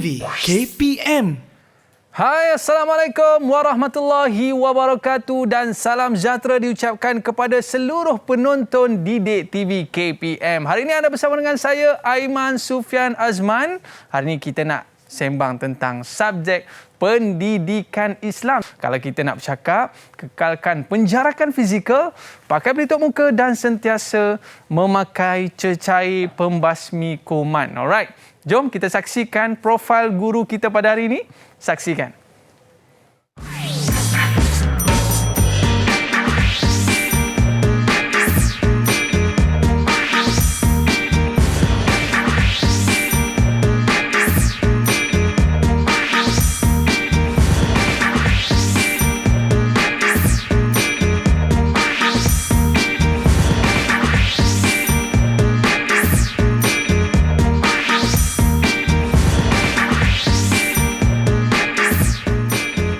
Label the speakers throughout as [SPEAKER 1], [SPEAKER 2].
[SPEAKER 1] TV KPM.
[SPEAKER 2] Hai, Assalamualaikum warahmatullahi wabarakatuh dan salam sejahtera diucapkan kepada seluruh penonton Didik TV KPM. Hari ini anda bersama dengan saya, Aiman Sufian Azman. Hari ini kita nak sembang tentang subjek pendidikan Islam. Kalau kita nak bercakap, kekalkan penjarakan fizikal, pakai pelitup muka dan sentiasa memakai cecair pembasmi kuman. Alright, jom kita saksikan profil guru kita pada hari ini. Saksikan.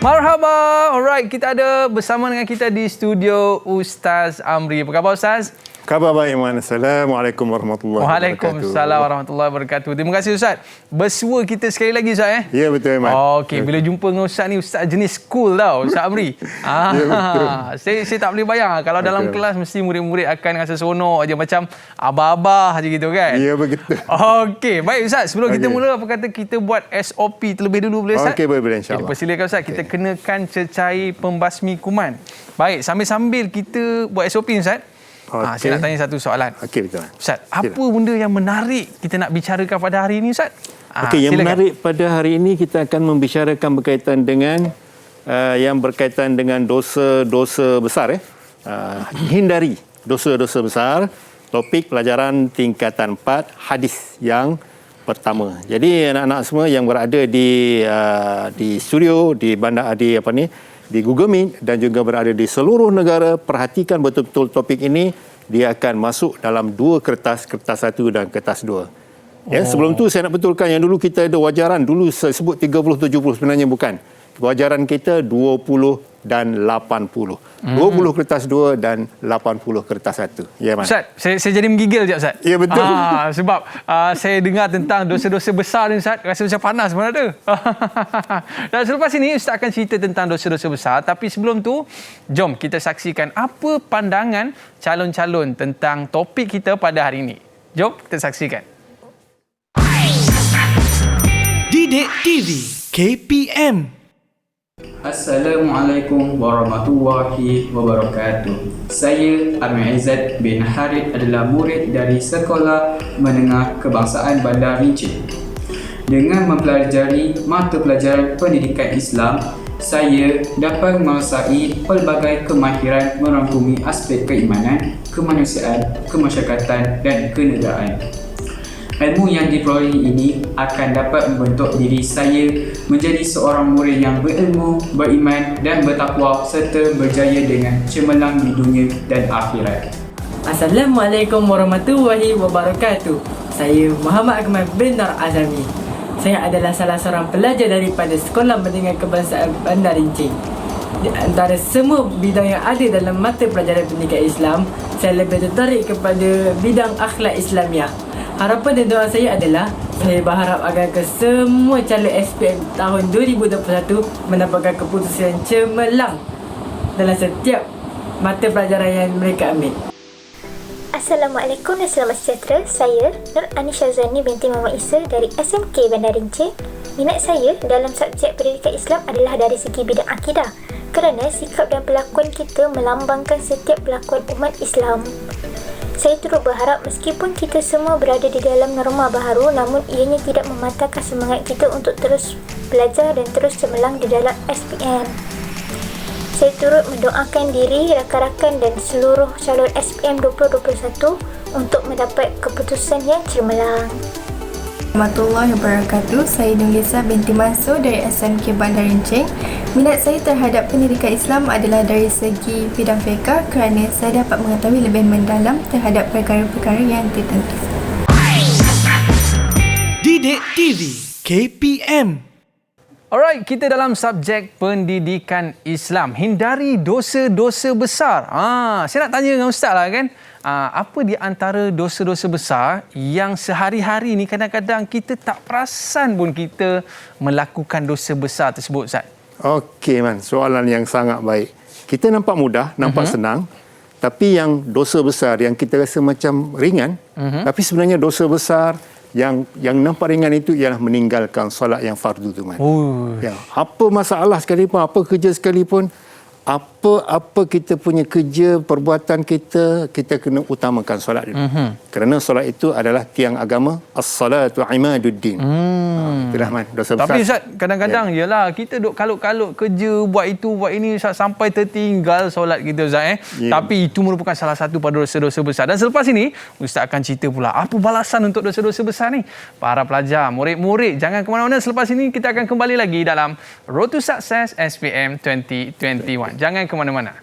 [SPEAKER 2] Marhaba. Alright, kita ada bersama dengan kita di studio Ustaz Amri. Apa khabar Ustaz?
[SPEAKER 3] Khabar baik, Iman. Assalamualaikum warahmatullahi wabarakatuh.
[SPEAKER 2] Waalaikumsalam warahmatullahi wabarakatuh. Terima kasih Ustaz. Bersua kita sekali lagi Ustaz.
[SPEAKER 3] Ya, betul Iman.
[SPEAKER 2] Okey, bila jumpa dengan Ustaz ni, Ustaz jenis cool tau, Ustaz Amri.
[SPEAKER 3] Ya, betul.
[SPEAKER 2] Saya tak boleh bayang kalau dalam kelas mesti murid-murid akan rasa seronok aja, macam abah-abah je gitu kan.
[SPEAKER 3] Ya, begitu.
[SPEAKER 2] Okey, baik Ustaz. Sebelum kita mula, apa kata kita buat SOP terlebih dulu boleh Ustaz?
[SPEAKER 3] Okey, boleh insya-Allah.
[SPEAKER 2] Persilakan Ustaz, kita kenakan cecair pembasmi kuman. Baik, sambil-sambil kita buat SOP Ustaz. Saya nak tanya satu soalan.
[SPEAKER 3] Okey, betul.
[SPEAKER 2] Ustaz, apa benda yang menarik kita nak bicarakan pada hari ini Ustaz?
[SPEAKER 3] Okey, yang
[SPEAKER 2] silakan.
[SPEAKER 3] menarik pada hari ini kita akan membicarakan berkaitan dengan dosa-dosa besar. Hindari dosa-dosa besar. Topik pelajaran tingkatan 4, hadis yang pertama. Jadi anak-anak semua yang berada di studio, di Google Meet dan juga berada di seluruh negara, perhatikan betul-betul topik ini. Dia akan masuk dalam dua kertas 1 dan kertas 2. Ya, sebelum tu saya nak betulkan yang dulu kita ada wajaran. Dulu saya sebut 30-70, sebenarnya bukan. Wajaran kita 20 dan 80. 20 kertas 2 dan 80 kertas 1. Ya, Mas.
[SPEAKER 2] Ustaz, saya jadi menggigil sekejap Ustaz.
[SPEAKER 3] Ya, betul.
[SPEAKER 2] Sebab saya dengar tentang dosa-dosa besar ni Ustaz, rasa macam panas pun ada. Dan selepas ini Ustaz akan cerita tentang dosa-dosa besar. Tapi sebelum tu, jom kita saksikan apa pandangan calon-calon tentang topik kita pada hari ini. Jom kita saksikan.
[SPEAKER 1] Didik TV KPM.
[SPEAKER 4] Assalamualaikum warahmatullahi wabarakatuh. Saya Amir Izzat bin Harith adalah murid dari Sekolah Menengah Kebangsaan Bandar Rinci. Dengan mempelajari mata pelajaran pendidikan Islam, saya dapat menguasai pelbagai kemahiran merangkumi aspek keimanan, kemanusiaan, kemasyarakatan dan kenegaraan. Ilmu yang diperoleh ini akan dapat membentuk diri saya menjadi seorang murid yang berilmu, beriman dan bertakwa serta berjaya dengan cemerlang di dunia dan akhirat.
[SPEAKER 5] Assalamualaikum warahmatullahi wabarakatuh. Saya Muhammad Akmal bin Nur Azami. Saya adalah salah seorang pelajar daripada Sekolah Menengah Kebangsaan Bandar Rinci. Di antara semua bidang yang ada dalam mata pelajaran pendidikan Islam, saya lebih tertarik kepada bidang akhlak Islamiah. Harapan dan doa saya adalah saya berharap agar semua calon SPM tahun 2021 mendapatkan keputusan yang cemerlang dalam setiap mata pelajaran yang mereka ambil.
[SPEAKER 6] Assalamualaikum dan selamat sejahtera. Saya Nur Anisha Zani binti Muhammad Isa dari SMK Bandar Rinci. Minat saya dalam subjek pendidikan Islam adalah dari segi bidang akidah, kerana sikap dan pelakon kita melambangkan setiap pelakon umat Islam. Saya turut berharap meskipun kita semua berada di dalam norma baharu, namun ianya tidak mematahkan semangat kita untuk terus belajar dan terus cemerlang di dalam SPM. Saya turut mendoakan diri, rakan-rakan dan seluruh calon SPM 2021 untuk mendapat keputusan yang cemerlang.
[SPEAKER 7] Warahmatullahi wabarakatuh. Saya Nurlisa binti Mansur dari SMK Bandar Rinci. Minat saya terhadap pendidikan Islam adalah dari segi bidang fiqh kerana saya dapat mengetahui lebih mendalam terhadap perkara-perkara yang tertentu.
[SPEAKER 1] Didik TV KPM.
[SPEAKER 2] Alright, kita dalam subjek pendidikan Islam. Hindari dosa-dosa besar. Saya nak tanya dengan Ustaz lah kan. apa di antara dosa-dosa besar yang sehari-hari ni kadang-kadang kita tak perasan pun kita melakukan dosa besar tersebut, Ustaz?
[SPEAKER 3] Okey, Man. Soalan yang sangat baik. Kita nampak mudah, nampak senang. Tapi yang dosa besar yang kita rasa macam ringan, tapi sebenarnya dosa besar yang nampak ringan itu ialah meninggalkan solat yang fardu tu, Man. Ya, apa masalah sekalipun, apa kerja sekalipun, apa kita punya kerja, perbuatan kita kena utamakan solat dulu. Kerana solat itu adalah tiang agama, as-salatu imaduddin. Itulah, Man, dosa besar.
[SPEAKER 2] Tapi Ustaz, kadang-kadang yalah kita duk kalut-kalut kerja, buat itu, buat ini, Ustaz, sampai tertinggal solat kita, Ustaz. Tapi itu merupakan salah satu pada dosa-dosa besar. Dan selepas ini, Ustaz akan cerita pula apa balasan untuk dosa-dosa besar ni. Para pelajar, murid-murid, jangan ke mana-mana. Selepas ini kita akan kembali lagi dalam Road to Success SPM 2021. Jangan ke mana-mana.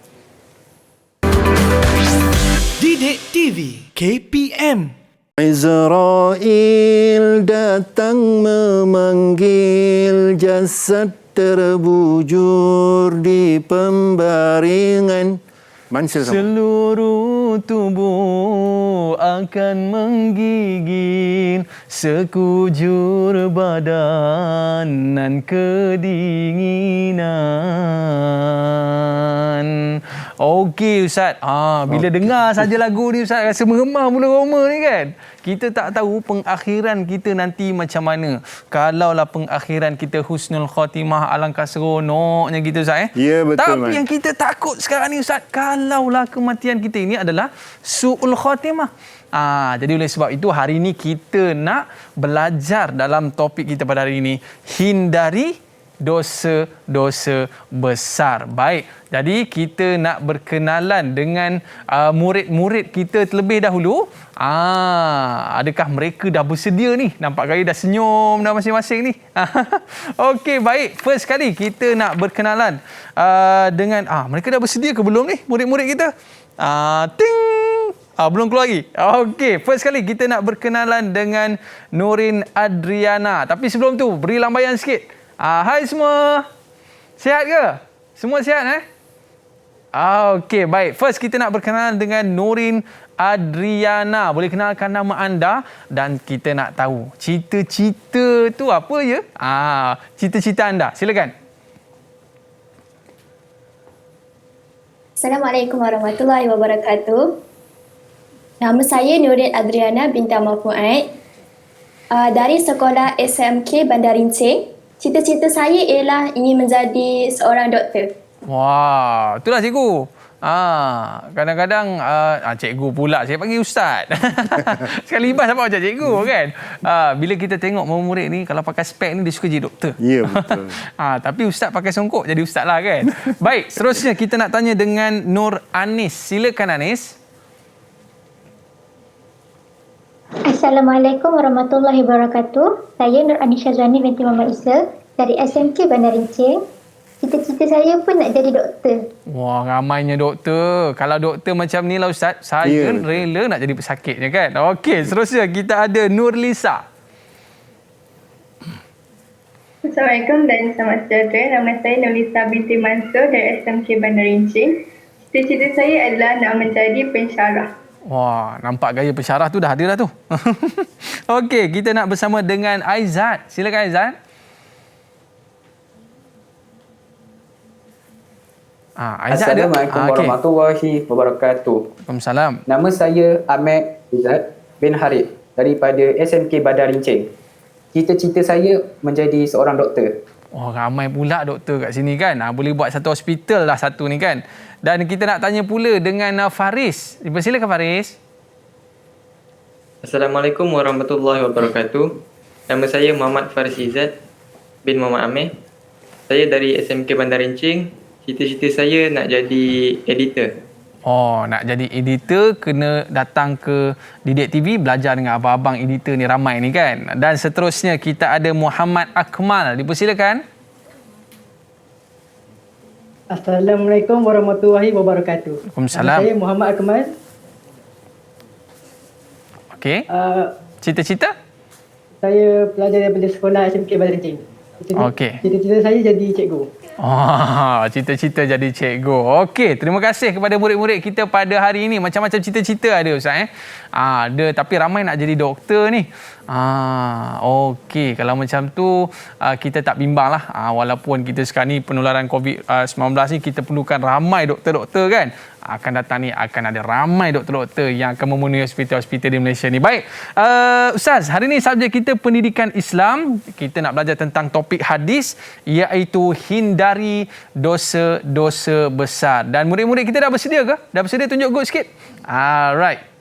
[SPEAKER 1] Didik TV KPM.
[SPEAKER 3] Israel datang memanggil, jasad terbujur di pembaringan.
[SPEAKER 2] Seluruh tubuh akan menggigil, sekujur badan dan kedinginan. Okey, Ustaz. Bila dengar saja lagu ni, Ustaz, rasa meremah bulu roma ni kan. Kita tak tahu pengakhiran kita nanti macam mana. Kalaulah pengakhiran kita husnul khatimah, alangkah seronoknya gitu, Ustaz.
[SPEAKER 3] Ya, betul.
[SPEAKER 2] Tapi yang kita takut sekarang ni, Ustaz, kalaulah kematian kita ini adalah su'ul khatimah. Jadi oleh sebab itu hari ini kita nak belajar dalam topik kita pada hari ini, hindari dosa-dosa besar. Baik, jadi kita nak berkenalan dengan murid-murid kita terlebih dahulu. Adakah mereka dah bersedia ni? Nampak gaya dah senyum dah masing-masing ni. Okey, baik. First kali kita nak berkenalan dengan mereka dah bersedia ke belum ni murid-murid kita? Ting. Belum keluar lagi. Okey, first kali kita nak berkenalan dengan Nurin Adriana. Tapi sebelum tu, beri lambaian sikit. Hai semua. Sihat ke? Semua sihat Okey, baik. First kita nak berkenalan dengan Nurin Adriana. Boleh kenalkan nama anda dan kita nak tahu cita-cita tu apa ya? Cita-cita anda. Silakan.
[SPEAKER 8] Assalamualaikum warahmatullahi wabarakatuh. Nama saya Nurin Adriana binti Amal Fuaid dari Sekolah SMK Bandar Rincing. Cita-cita saya ialah ingin menjadi seorang doktor.
[SPEAKER 2] Wah, itulah cikgu. Kadang-kadang cikgu pula, saya panggil ustaz. Sekali bas apa macam cikgu kan. Bila kita tengok murid ni kalau pakai spek ni dia suka jadi doktor.
[SPEAKER 3] Ya, betul.
[SPEAKER 2] Tapi ustaz pakai songkok jadi ustaz lah kan. Baik, seterusnya kita nak tanya dengan Nur Anis. Silakan Anis.
[SPEAKER 6] Assalamualaikum warahmatullahi wabarakatuh. Saya Nur Anisha Zani binti Muhammad Isa dari SMK Bandar Rincing. Cita-cita saya pun nak jadi doktor.
[SPEAKER 2] Wah, ramainya doktor. Kalau doktor macam ni lah Ustaz, saya rela nak jadi pesakitnya kan. Okey, seterusnya kita ada Nur Lisa.
[SPEAKER 9] Assalamualaikum dan selamat sejahtera. Nama saya Nur Lisa binti Mansur dari SMK Bandar Rincing. Cita-cita saya adalah nak menjadi pensyarah.
[SPEAKER 2] Wah, nampak gaya pensyarah tu dah ada dah tu. Okey, kita nak bersama dengan Aizat. Silakan Aizat.
[SPEAKER 4] Assalamualaikum warahmatullahi wabarakatuh.
[SPEAKER 2] Waalaikumsalam.
[SPEAKER 4] Nama saya Ahmad Izzat bin Harith daripada SMK Bandar Rincing. Cita-cita saya menjadi seorang doktor.
[SPEAKER 2] Oh, ramai pula doktor kat sini kan. Boleh buat satu hospital lah satu ni kan. Dan kita nak tanya pula dengan Faris. Silakan Faris.
[SPEAKER 10] Assalamualaikum warahmatullahi wabarakatuh. Nama saya Muhammad Faris Izzat bin Muhammad Amir. Saya dari SMK Bandar Rincing. Cita-cita saya nak jadi editor.
[SPEAKER 2] Oh, nak jadi editor kena datang ke Didik TV belajar dengan abang-abang editor ni ramai ni kan. Dan seterusnya kita ada Muhammad Akmal. Dipersilakan.
[SPEAKER 5] Assalamualaikum warahmatullahi wabarakatuh.
[SPEAKER 2] Waalaikumsalam.
[SPEAKER 5] Saya Muhammad Akmal.
[SPEAKER 2] Okey. Cita-cita?
[SPEAKER 5] Saya pelajar daripada sekolah SMK Bandar Rincing.
[SPEAKER 2] Okey.
[SPEAKER 5] Cita-cita saya jadi cikgu.
[SPEAKER 2] Cita-cita jadi cikgu. Okey, terima kasih kepada murid-murid kita pada hari ini. Macam-macam cita-cita ada Ustaz ada, tapi ramai nak jadi doktor ni. Okey, kalau macam tu kita tak bimbang lah. Walaupun kita sekarang ni penularan COVID-19 ni kita perlukan ramai doktor-doktor kan. Akan datang ni akan ada ramai doktor-doktor yang akan memenuhi hospital-hospital di Malaysia ni. Baik, Ustaz, hari ni subjek kita pendidikan Islam. Kita nak belajar tentang topik hadis, iaitu hindari dosa-dosa besar. Dan murid-murid kita dah bersedia ke? Dah bersedia? Tunjuk good sikit. Alright.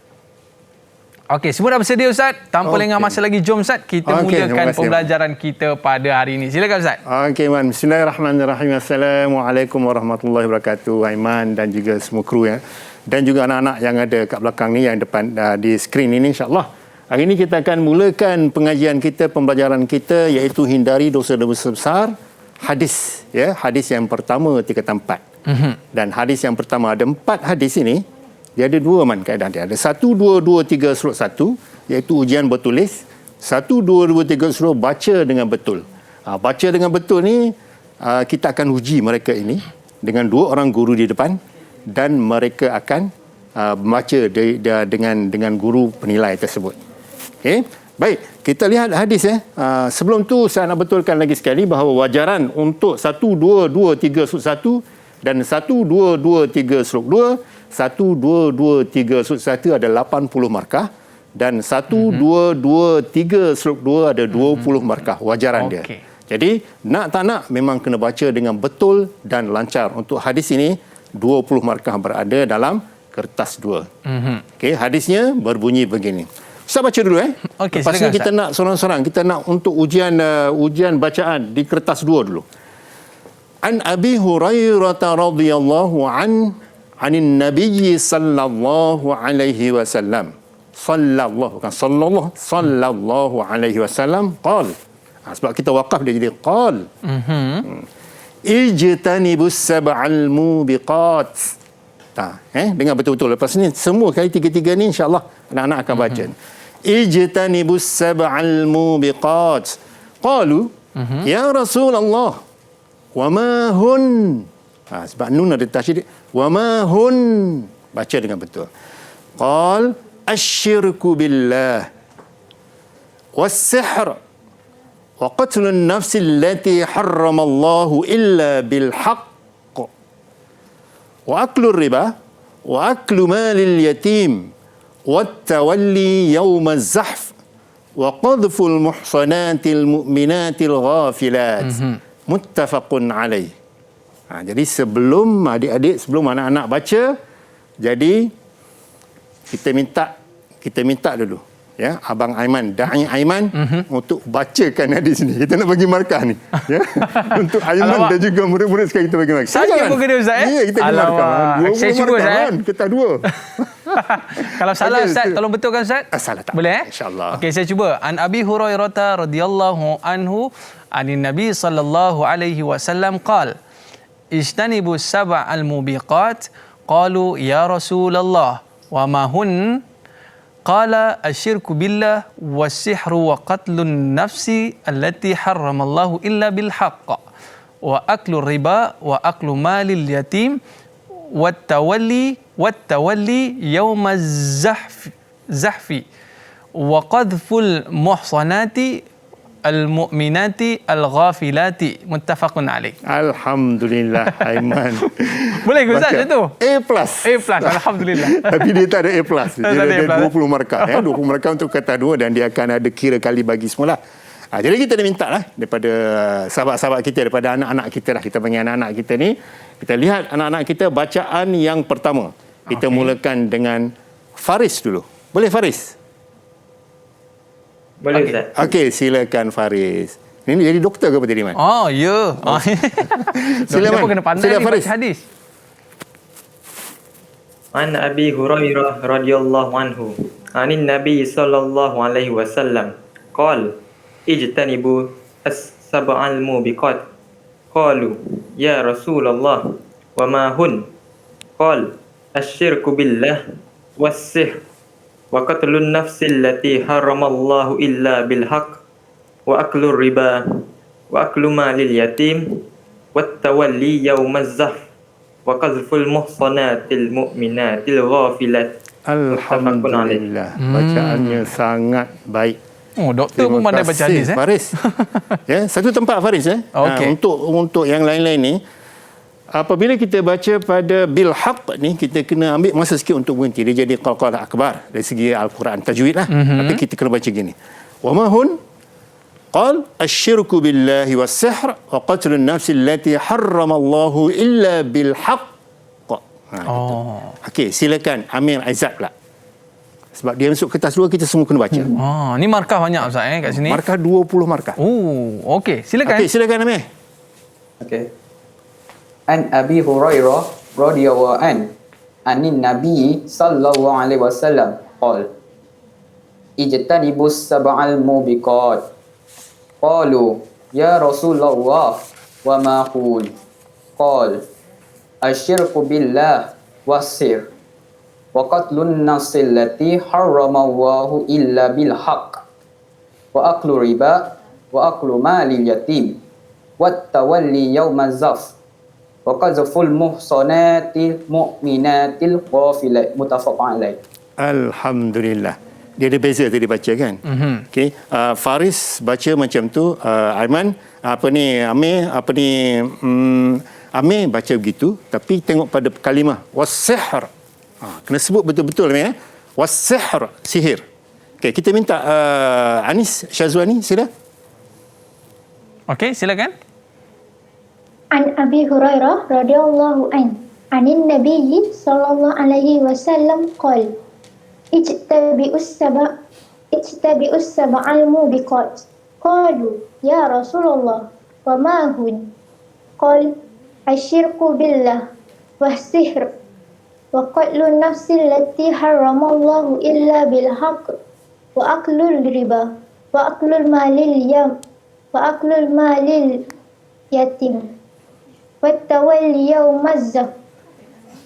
[SPEAKER 2] Okey, semua dah bersedia Ustaz? Tanpa lengah masa lagi, jom Ustaz kita mulakan pembelajaran kita pada hari ini. Silakan Ustaz.
[SPEAKER 3] Okey, Man. Bismillahirrahmanirrahim. Assalamualaikum warahmatullahi wabarakatuh. Aiman dan juga semua kru dan juga anak-anak yang ada kat belakang ni, yang depan di skrin ini, insya-Allah. Hari ini kita akan mulakan pengajian kita, pembelajaran kita, iaitu hindari dosa-dosa besar. Hadis, hadis yang pertama tingkatan 4. Dan hadis yang pertama, ada 4 hadis ini. Dia ada 2 kaedah dia. Ada 1, 2, 2, 3 surut 1, iaitu ujian bertulis. 1, 2, 2, 3 surut baca dengan betul. Baca dengan betul ni, kita akan uji mereka ini dengan 2 orang guru di depan, dan mereka akan membaca dengan guru penilai tersebut. Okey, baik, kita lihat hadis. Sebelum tu saya nak betulkan lagi sekali bahawa wajaran untuk 1, 2, 2, 3 surut 1 dan 1, 2, 2, 3 surut 2, 1, 2, 2, 3 surut 1 ada 80 markah, dan 1, 2, 2, 3 surut 2 ada 20 markah wajaran dia. Jadi nak tak nak memang kena baca dengan betul dan lancar. Untuk hadis ini 20 markah berada dalam kertas 2. Okey, hadisnya berbunyi begini. Saya baca dulu
[SPEAKER 2] Okey,
[SPEAKER 3] lepas ni kita nak sorang-sorang, kita nak untuk ujian bacaan di kertas 2 dulu. An Abi Hurairah radhiyallahu anin Nabi sallallahu alaihi wasallam. Sallallahu alaihi wasallam qal. Sebab kita wakaf dia jadi qal. Ijtanibus sab'al mubiqat. Dengar betul-betul. Lepas ni semua kali 3-3 ni insya-Allah anak-anak akan baca. Ijtanibus sab'al mubiqat. Qalu ya Rasulullah, wa ma hun? Sebab nun ada tasydid. Wa ma hun? Baca dengan betul. Qal asyirku billah was-sihr wa qatlun nafsi allati harramallahu illa bil haqq wa aklu riba wa aklu malil yatim wa tawalli yawm az-zahf wa qadhful muhsanatil mu'minatil ghafilat. Muttafaqun alaih. Jadi sebelum adik-adik, sebelum anak-anak baca, jadi kita minta dulu Abang Aiman, Da'i Aiman untuk bacakan hadis ni. Kita nak bagi markah ni. Untuk Aiman dan juga murid-murid sekali kita bagi markah.
[SPEAKER 2] Saya pun kena Ustaz
[SPEAKER 3] Ya, kita bagi markah.
[SPEAKER 2] Saya cuba Ustaz.
[SPEAKER 3] Kita 2.
[SPEAKER 2] Kalau salah Ustaz, tolong betulkan Ustaz.
[SPEAKER 3] Salah tak?
[SPEAKER 2] Boleh
[SPEAKER 3] InsyaAllah.
[SPEAKER 2] Okey, saya cuba. An Abi Hurairah radhiyallahu anhu anin Nabi sallallahu alaihi wasallam qala ijtanibus sab'al mubiqat. Qalu ya Rasulullah wa ma hun? Qala asyirku billah was-sihru wa qatlun nafsi allati harramallahu illa bil haqq wa aklu riba wa aklu malil yatim wat tawalli yawmaz zahfi wa qadhful muhsanati al-mu'minati al-ghafilati. Muttafaqun alaih.
[SPEAKER 3] Alhamdulillah Aiman.
[SPEAKER 2] Boleh ke Ustaz macam tu?
[SPEAKER 3] A+.
[SPEAKER 2] Alhamdulillah.
[SPEAKER 3] Tapi dia tak ada A+. Dia ada 20 markah. 20 markah untuk kata 2 dan dia akan ada kira kali bagi semula. Jadi kita minta lah daripada sahabat-sahabat kita, daripada anak-anak kita lah. Kita panggil anak-anak kita ni. Kita lihat anak-anak kita bacaan yang pertama. Kita mulakan dengan Faris dulu. Boleh Faris?
[SPEAKER 10] Boleh Ustaz.
[SPEAKER 3] Okey, silakan Faris. Ini jadi doktor ke apa tadi, Man?
[SPEAKER 2] Ya.
[SPEAKER 3] Silakan.
[SPEAKER 2] Kena pandai ni baca hadis.
[SPEAKER 10] An Abi Hurairah radhiyallahu anhu anin Nabi sallallahu alaihi wasallam qala ijtanibu as-sab'al mubiqat. Qalu ya Rasulullah wa ma hun? Qala asyirku billah was-sihr wa qatlun nafsi allati haramallahu illa bil haqq wa aklu riba wa aklu malil yatim والتولي يوم الزحف وقذف المحصنات المؤمنات الغافلات.
[SPEAKER 3] Alhamdulillah. Bacaannya sangat baik.
[SPEAKER 2] Oh, doktor pun pandai baca hadis
[SPEAKER 3] Faris. Ya, satu tempat Faris
[SPEAKER 2] Okey.
[SPEAKER 3] Untuk yang lain-lain ni, apabila kita baca pada bil haqq ni, kita kena ambil masa sikit untuk berhenti. Dia jadi qalqalah akbar dari segi al-Quran tajwid lah. Tapi kita kena baca gini. Wa ma hun qal asyirku billahi was-sihr wa qatlun nafsi allati harrama Allahu illa bil haqq. Okey, silakan Amir Aizat pula. Sebab dia masuk kertas dua, kita semua kena baca.
[SPEAKER 2] Ni markah banyak Ustaz kat sini.
[SPEAKER 3] Markah 20 markah.
[SPEAKER 2] Okey, silakan.
[SPEAKER 3] Okey, silakan Amir.
[SPEAKER 11] Okey. An Abi Hurairah radhiyallahu an anin Nabi sallallahu alaihi wasallam qala ijtanibus sab'al mubiqat. Qalu ya Rasulullah wa ma qul. Qala asyirku billah wasir wa qatlun nafsil lati harramallahu illa bil haqq wa aklu riba wa aklu malil yatim wat tawalli yawmaz zaf wa qazful muhsanatil mu'minatil ghafilat. Muttafaqun alaih.
[SPEAKER 3] Alhamdulillah. Dia ada beza tadi baca kan. Okey, Faris baca macam tu, Aiman Amir Amir baca begitu, tapi tengok pada kalimah was-sihr. Kena sebut betul-betul Amir. Was-sihr, sihir. Okey, kita minta Anis Syazwani, sila.
[SPEAKER 2] Okey, silakan.
[SPEAKER 6] An Abi Hurairah radhiyallahu an anin Nabi sallallahu alaihi wasallam qala ijtabi'us sab'al mubiqat. Qalu ya Rasulullah wa ma hun. Qala asyirku billah was-sihr wa qatlun nafsi allati harramallahu illa bil haqq wa aklul riba wa aklul malil yatim wa tawalli yawmaz zaf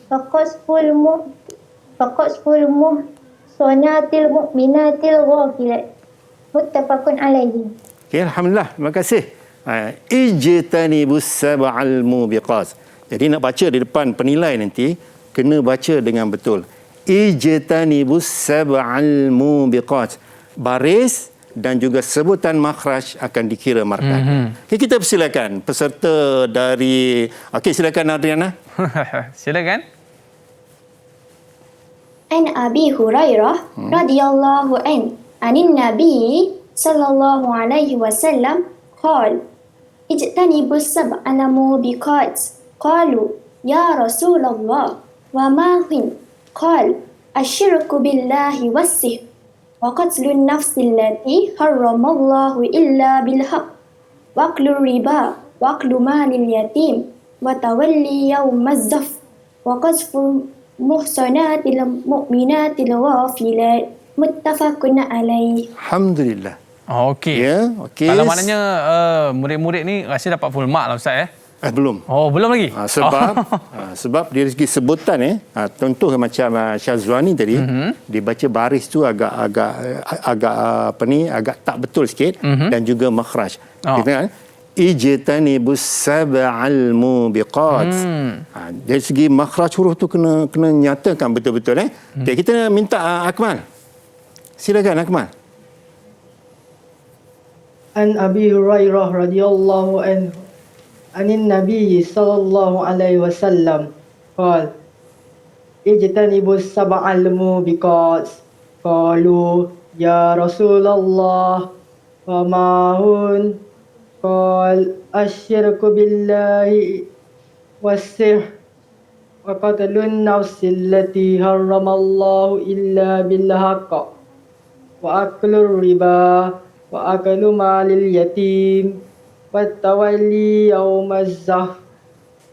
[SPEAKER 6] wa qasful muhsanatil mu'minatil ghafilat. Muttafaqun alaihi.
[SPEAKER 3] Okey, alhamdulillah. Terima kasih. Ijtanibus sab'al mubiqat. Jadi nak baca di depan penilai nanti, kena baca dengan betul. Ijtanibus sab'al mubiqat. Baris dan juga sebutan makhraj akan dikira markah. Okay, kita persilakan peserta dari... Okey, silakan Adriana.
[SPEAKER 2] Silakan.
[SPEAKER 8] An Abi Hurairah radhiyallahu an anin Nabi sallallahu alaihi wasallam qala ijtanibus sab'al mubiqat. Qalu ya Rasulullah wa ma hin. Qala asyirku billahi was-sihr wa qatlun nafsi allati harramallahu illa bil haqq wa aklu riba wa aklu malil yatim wa tawalli yawmaz zaf wa qazfu muhsanatil mu'minatil ghafilat. Muttafaqun alaih.
[SPEAKER 3] Alhamdulillah.
[SPEAKER 2] Okey.
[SPEAKER 3] Ya, okey.
[SPEAKER 2] Kalau maknanya murid-murid ni rasa dapat full mark lah Ustaz
[SPEAKER 3] Belum.
[SPEAKER 2] Oh, belum lagi?
[SPEAKER 3] Sebab dari segi sebutan contoh macam Syazwani tadi, dibaca baris tu agak tak betul sikit dan juga makhraj. Kita kan ijtanibus sab'al mubiqat. Dari segi makhraj huruf tu kena nyatakan betul-betul Okay, kita minta Akmal. Silakan Akmal.
[SPEAKER 5] An Abi Hurairah radhiyallahu anhu anin Nabi sallallahu alaihi wasallam qala ijtanibus sab'al mubiqat. Qalu ya Rasulullah wa ma hun. Qala asyirku billahi was-sihr wa qatlun nafsi allati harramallahu illa bil haqq wa aklu riba wa aklu malil yatim wa tawalli yawmaz zaf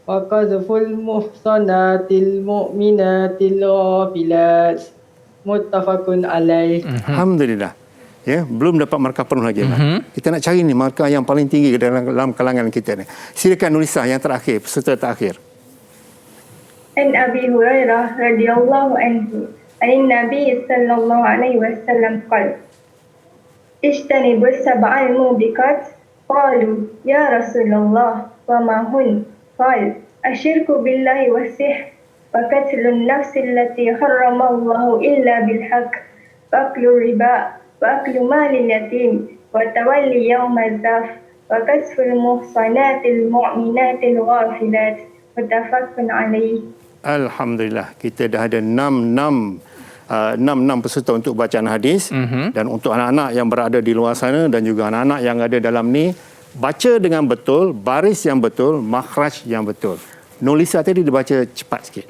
[SPEAKER 5] wa qadful muhsanatil mu'minatil ghafilat. Muttafaqun alaih.
[SPEAKER 3] Alhamdulillah. Ya, belum dapat markah penuh lagi. Kita nak cari ni markah yang paling tinggi dalam kalangan kita ni. Silakan Nurisa yang terakhir, peserta terakhir.
[SPEAKER 9] An Abi Hurairah radhiyallahu anhu anin Nabi sallallahu alaihi wasallam qala ijtanibus sab'al mubiqat. Qalu ya Rasulullah wa وما هن قال الشرك بالله والسحر وقتل النفس التي حرم الله إلا بالحق وأكل الربا وأكل مال اليتيم وتولي يوم الزحف وقذف المحصنات المؤمنات الغافلات متفق عليه.
[SPEAKER 3] Alhamdulillah, kita dah ada 6 peserta untuk bacaan hadis. Dan untuk anak-anak yang berada di luar sana dan juga anak-anak yang ada dalam ni, baca dengan betul, baris yang betul, makhraj yang betul. Nolisa tadi dia baca cepat sikit.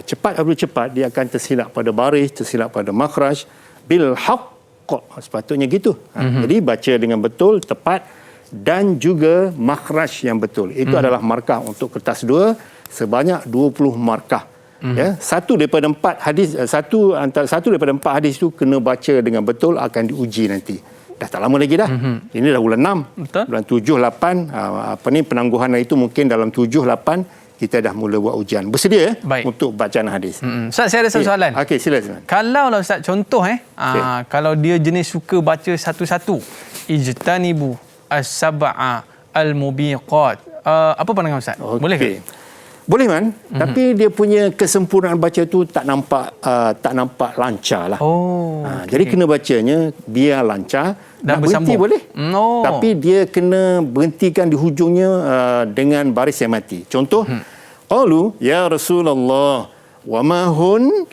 [SPEAKER 3] Cepat atau cepat, dia akan tersilap pada baris, tersilap pada makhraj. Bil haqq, sepatutnya gitu. Jadi baca dengan betul, tepat dan juga makhraj yang betul. Itu adalah markah untuk kertas 2 sebanyak 20 markah. Ya, satu daripada 4 hadis, satu daripada 4 hadis tu kena baca dengan betul, akan diuji nanti. Dah tak lama lagi dah. Ini dah bulan 6.
[SPEAKER 2] Betul.
[SPEAKER 3] Bulan 7, 8 penangguhan itu mungkin dalam 7, 8 kita dah mula buat ujian. Bersedia untuk bacaan hadis.
[SPEAKER 2] Ustaz, saya ada satu soalan.
[SPEAKER 3] Okey, silakan.
[SPEAKER 2] Kalau lah Ustaz, contoh kalau dia jenis suka baca satu-satu, ijtanibu as-sab'a al-mubiqat. Apa pandangan Ustaz? Boleh ke?
[SPEAKER 3] Boleh man, tapi dia punya kesempurnaan baca tu tak nampak lancar lah. Jadi kena bacanya biar lancar.
[SPEAKER 2] Dan
[SPEAKER 3] nak berhenti boleh. Tapi dia kena berhentikan di hujungnya dengan baris yang mati. Contoh, qalu ya Rasulullah wa ma hun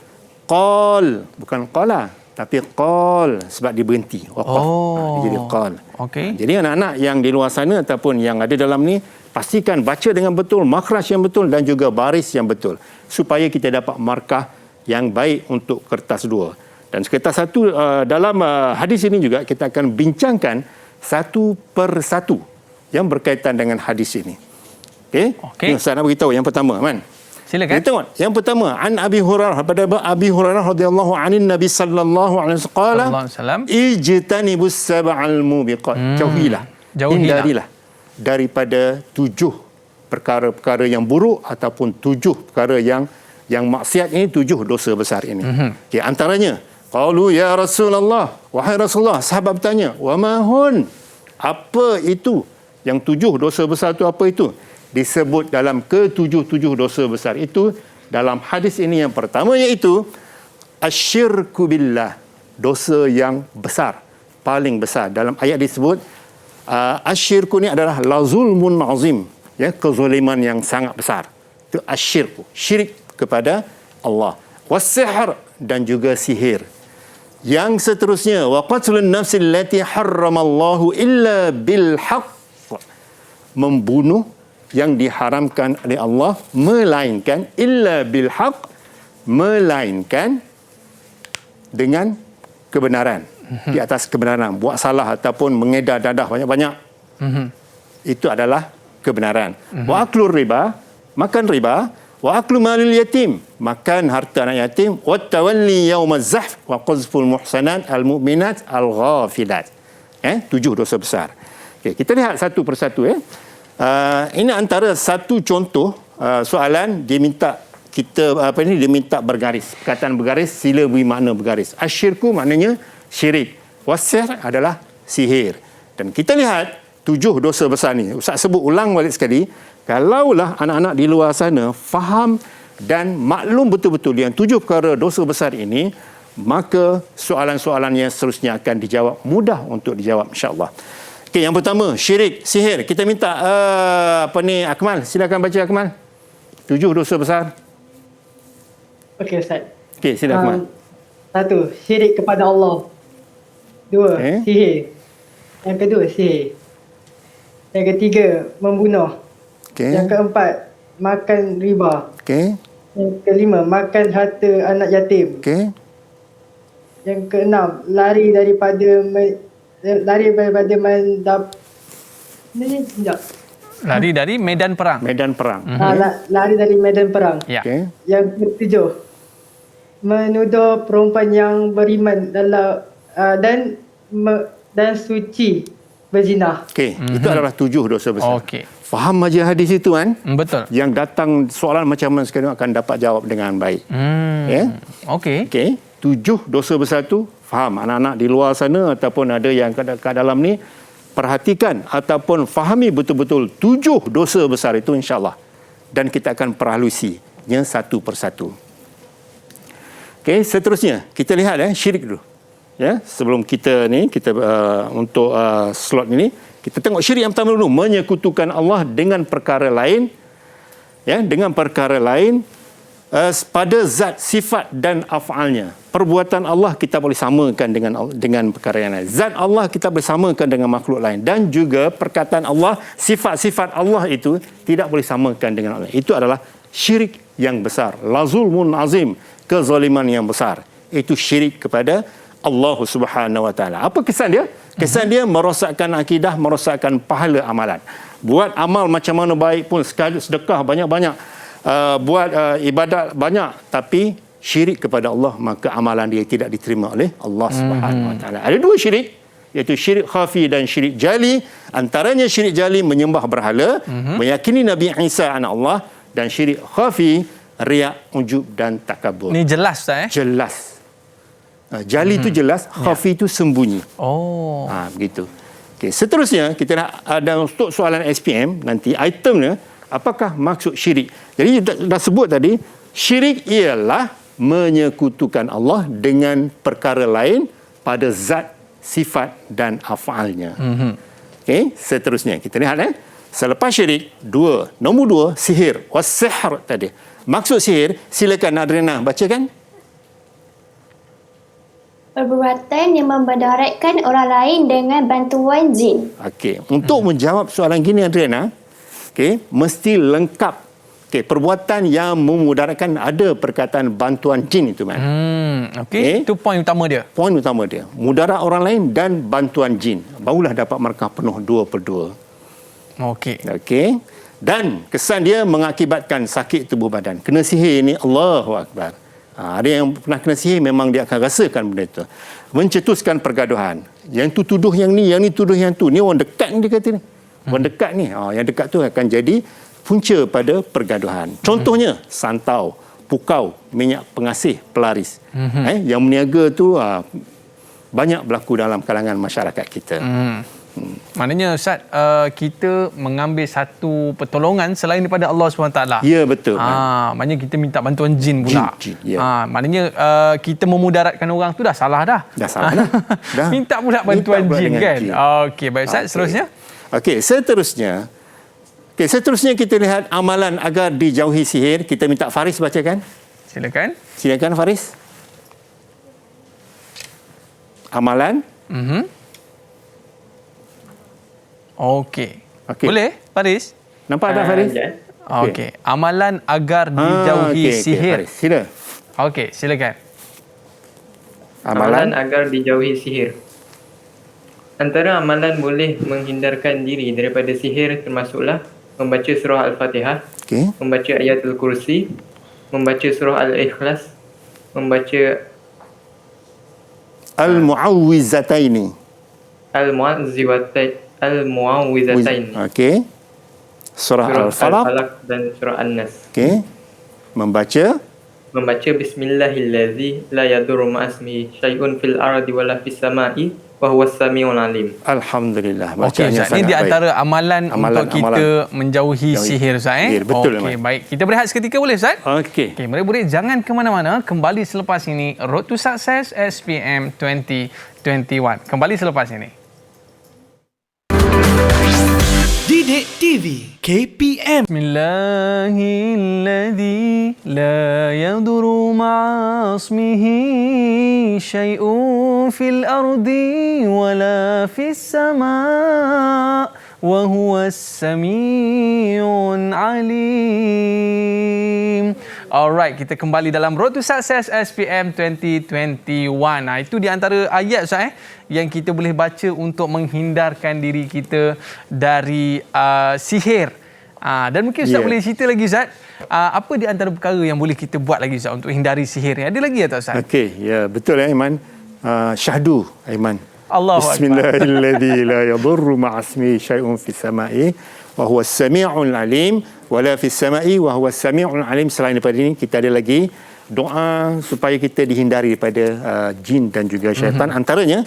[SPEAKER 3] qal, bukan qala tapi qal, sebab dia berhenti. Jadi qal. Jadi anak-anak yang di luar sana ataupun yang ada dalam ni, pastikan baca dengan betul, makhraj yang betul dan juga baris yang betul supaya kita dapat markah yang baik untuk kertas 2. Dan kertas 1 dalam hadis ini juga kita akan bincangkan satu persatu yang berkaitan dengan hadis ini. Okey. Saya nak beritahu yang pertama, Man.
[SPEAKER 2] Silakan.
[SPEAKER 3] Kita tengok. Yang pertama, an Abi Hurairah, pada Abi Hurairah radhiyallahu anhu Nabi sallallahu alaihi wasallam, ijtanibus sab'al mubiqat. Jauhilah. Hindarilah daripada 7 perkara-perkara yang buruk ataupun 7 perkara yang maksiat ini, 7 dosa besar ini. Okey, antaranya qalu ya Rasulullah, wahai Rasulullah, sahabat bertanya, wa ma hun, apa itu yang 7 dosa besar itu, apa itu? Disebut dalam ke-7 dosa besar itu dalam hadis ini. Yang pertama iaitu asyirku billah, dosa yang besar, paling besar. Dalam ayat disebut asyirku ni adalah lazulmun azim, ya, kezaliman yang sangat besar. Itu asyirku, syirik kepada Allah. Wasihr, dan juga sihir. Yang seterusnya, wa qatlun nafsi allati harramallahu illa bil haqq, membunuh yang diharamkan oleh Allah melainkan illa bil haqq, melainkan dengan kebenaran, di atas kebenaran. Buat salah ataupun mengedar dadah banyak-banyak, itu adalah kebenaran. Wa aklur riba, makan riba. Wa aklu malil yatim, makan harta anak yatim. Wa tawalli yaumaz zahf wa qazful muhsanat al mu'minat al ghafilat. 7 dosa besar. Okay, kita lihat satu persatu. Ini antara satu contoh soalan diminta kita diminta bergaris. Perkataan bergaris, sila beri makna bergaris. Asyirku maknanya syirik. Wasir adalah sihir. Dan kita lihat 7 dosa besar ni. Ustaz sebut ulang balik sekali. Kalaulah anak-anak di luar sana faham dan maklum betul-betul yang 7 perkara dosa besar ini, maka soalan-soalan yang seterusnya akan dijawab, mudah untuk dijawab, insya-Allah. Okey, yang pertama, syirik, sihir. Kita minta Akmal, silakan baca Akmal. 7 dosa besar.
[SPEAKER 5] Okey Ustaz.
[SPEAKER 3] Okey, silakan Akmal.
[SPEAKER 5] 1. Syirik kepada Allah. 2. Sihir. Yang kedua, sihir. Yang ketiga, membunuh. Yang keempat, makan riba. Yang kelima, makan harta anak yatim. Yang keenam, lari daripada
[SPEAKER 2] lari dari medan perang.
[SPEAKER 5] Lari dari medan perang. Yang ketujuh, menuduh perempuan yang beriman dan suci berzina.
[SPEAKER 3] Itu adalah 7 dosa besar. Faham aja hadis itu kan?
[SPEAKER 2] Betul.
[SPEAKER 3] Yang datang soalan macam mana sekarang akan dapat jawab dengan baik. Okey, 7 dosa besar tu faham. Anak-anak di luar sana ataupun ada yang kat dalam ni perhatikan ataupun fahami betul-betul 7 dosa besar itu insya-Allah, dan kita akan perhalusinya satu persatu. Okey, seterusnya kita lihat syirik dulu. Ya, sebelum kita untuk slot ini, kita tengok syirik yang pertama dulu, menyekutukan Allah dengan perkara lain. Ya, dengan perkara lain pada zat, sifat dan af'alnya. Perbuatan Allah kita boleh samakan dengan perkara yang lain. Zat Allah kita boleh samakan dengan makhluk lain, dan juga perkataan Allah, sifat-sifat Allah itu tidak boleh samakan dengan Allah. Itu adalah syirik yang besar. La zulmun azim, kezaliman yang besar. Itu syirik kepada Allah Subhanahu Wa Taala. Apa kesan dia? Kesan dia merosakkan akidah, merosakkan pahala amalan. Buat amal macam mana baik pun, sekali sedekah banyak-banyak, buat ibadat banyak, tapi syirik kepada Allah, maka amalan dia tidak diterima oleh Allah Subhanahu Wa Taala. Ada 2 syirik, iaitu syirik khafi dan syirik jali. Antaranya syirik jali menyembah berhala, meyakini Nabi Isa anak Allah, dan syirik khafi riak, ujub dan takabur.
[SPEAKER 2] Ni jelas Ustaz
[SPEAKER 3] Jelas. Jali itu jelas, khafi itu sembunyi.
[SPEAKER 2] Oh.
[SPEAKER 3] Begitu. Okey, seterusnya kita nak ada untuk soalan SPM nanti, itemnya apakah maksud syirik. Jadi dah sebut tadi, syirik ialah menyekutukan Allah dengan perkara lain pada zat, sifat dan af'alnya. Okey, seterusnya kita lihat selepas syirik, nombor 2 sihir, was-sihr tadi. Maksud sihir, silakan Adriana bacakan.
[SPEAKER 8] Perbuatan yang memudaratkan orang lain dengan bantuan jin.
[SPEAKER 3] Okey, untuk menjawab soalan gini Adriana, mesti lengkap. Perbuatan yang memudaratkan, ada perkataan bantuan jin itu man.
[SPEAKER 2] Itu poin utama dia.
[SPEAKER 3] Poin utama dia, mudarat orang lain dan bantuan jin. Barulah dapat markah penuh 2 per 2. Okey. Dan kesan dia mengakibatkan sakit tubuh badan. Kena sihir ni, Allahu Akbar. Ada yang pernah kena sihir, memang dia akan rasakan benda itu. Mencetuskan pergaduhan. Yang tu tuduh yang ni tuduh yang tu. Ni orang dekat ni dia kata ni. Orang dekat ni. Yang dekat tu akan jadi punca pada pergaduhan. Contohnya, santau, pukau, minyak pengasih, pelaris. Yang meniaga tu banyak berlaku dalam kalangan masyarakat kita.
[SPEAKER 2] Maknanya Ustaz, kita mengambil satu pertolongan selain daripada Allah SWT.
[SPEAKER 3] Ya, betul.
[SPEAKER 2] Maknanya kita minta bantuan jin pula.
[SPEAKER 3] Jin, ya.
[SPEAKER 2] Maknanya kita memudaratkan orang tu dah salah dah.
[SPEAKER 3] Dah salah dah.
[SPEAKER 2] Minta pula bantuan jin kan. Okey, baik Ustaz, seterusnya.
[SPEAKER 3] Okey, seterusnya kita lihat amalan agar dijauhi sihir. Kita minta Faris bacakan. Silakan Faris. Amalan. Okey. Boleh, Faris? Nampak tak, Faris?
[SPEAKER 2] Okey. Amalan agar dijauhi sihir.
[SPEAKER 3] Faris, sila.
[SPEAKER 2] Okey, silakan.
[SPEAKER 10] Amalan agar dijauhi sihir. Antara amalan boleh menghindarkan diri daripada sihir termasuklah membaca surah Al-Fatihah, membaca ayatul kursi, membaca surah Al-Ikhlas, membaca
[SPEAKER 3] Al-Mu'awwizataini.
[SPEAKER 10] Al-Mu'awwizatain.
[SPEAKER 3] Okey. Surah Al-Falaq
[SPEAKER 10] dan surah An-Nas.
[SPEAKER 3] Okey. Membaca
[SPEAKER 10] Bismillahillazi la yadurru ma'asmihi syai'un fil ardi wala fis sama'i wa huwas samiul alim.
[SPEAKER 3] Alhamdulillah.
[SPEAKER 2] Okey, Ustaz, ini di antara amalan untuk kita menjauhi sihir, Ustaz.
[SPEAKER 3] Betul.
[SPEAKER 2] Okey, baik. Kita berehat seketika boleh, Ustaz?
[SPEAKER 3] Okey.
[SPEAKER 2] Murid-murid jangan ke mana-mana. Kembali selepas ini Road to Success SPM 2021. Kembali selepas ini.
[SPEAKER 1] Didik TV KPM.
[SPEAKER 2] Bismillahilladzi la yadurru ma'asmihi syai'un fil ardi wala fis sama' wa huwas sami'un alim. Alright, kita kembali dalam Road to Success SPM 2021. Itu di antara ayat, Ustaz, yang kita boleh baca untuk menghindarkan diri kita dari sihir. Dan mungkin Ustaz boleh cerita lagi, Ustaz, apa di antara perkara yang boleh kita buat lagi, Ustaz, untuk hindari sihir ni? Ada lagi tak, Ustaz?
[SPEAKER 3] Okey, ya, betul Aiman. Syahdu Aiman.
[SPEAKER 2] Allahu Akbar.
[SPEAKER 3] Bismillahilladzi la yadurru ma'asmihi syai'un fis sama'i wa huwas sami'ul alim wala fis sama'i wa huwas sami'ul alim. Selain daripada ini, kita ada lagi doa supaya kita dihindari daripada jin dan juga syaitan. Antaranya,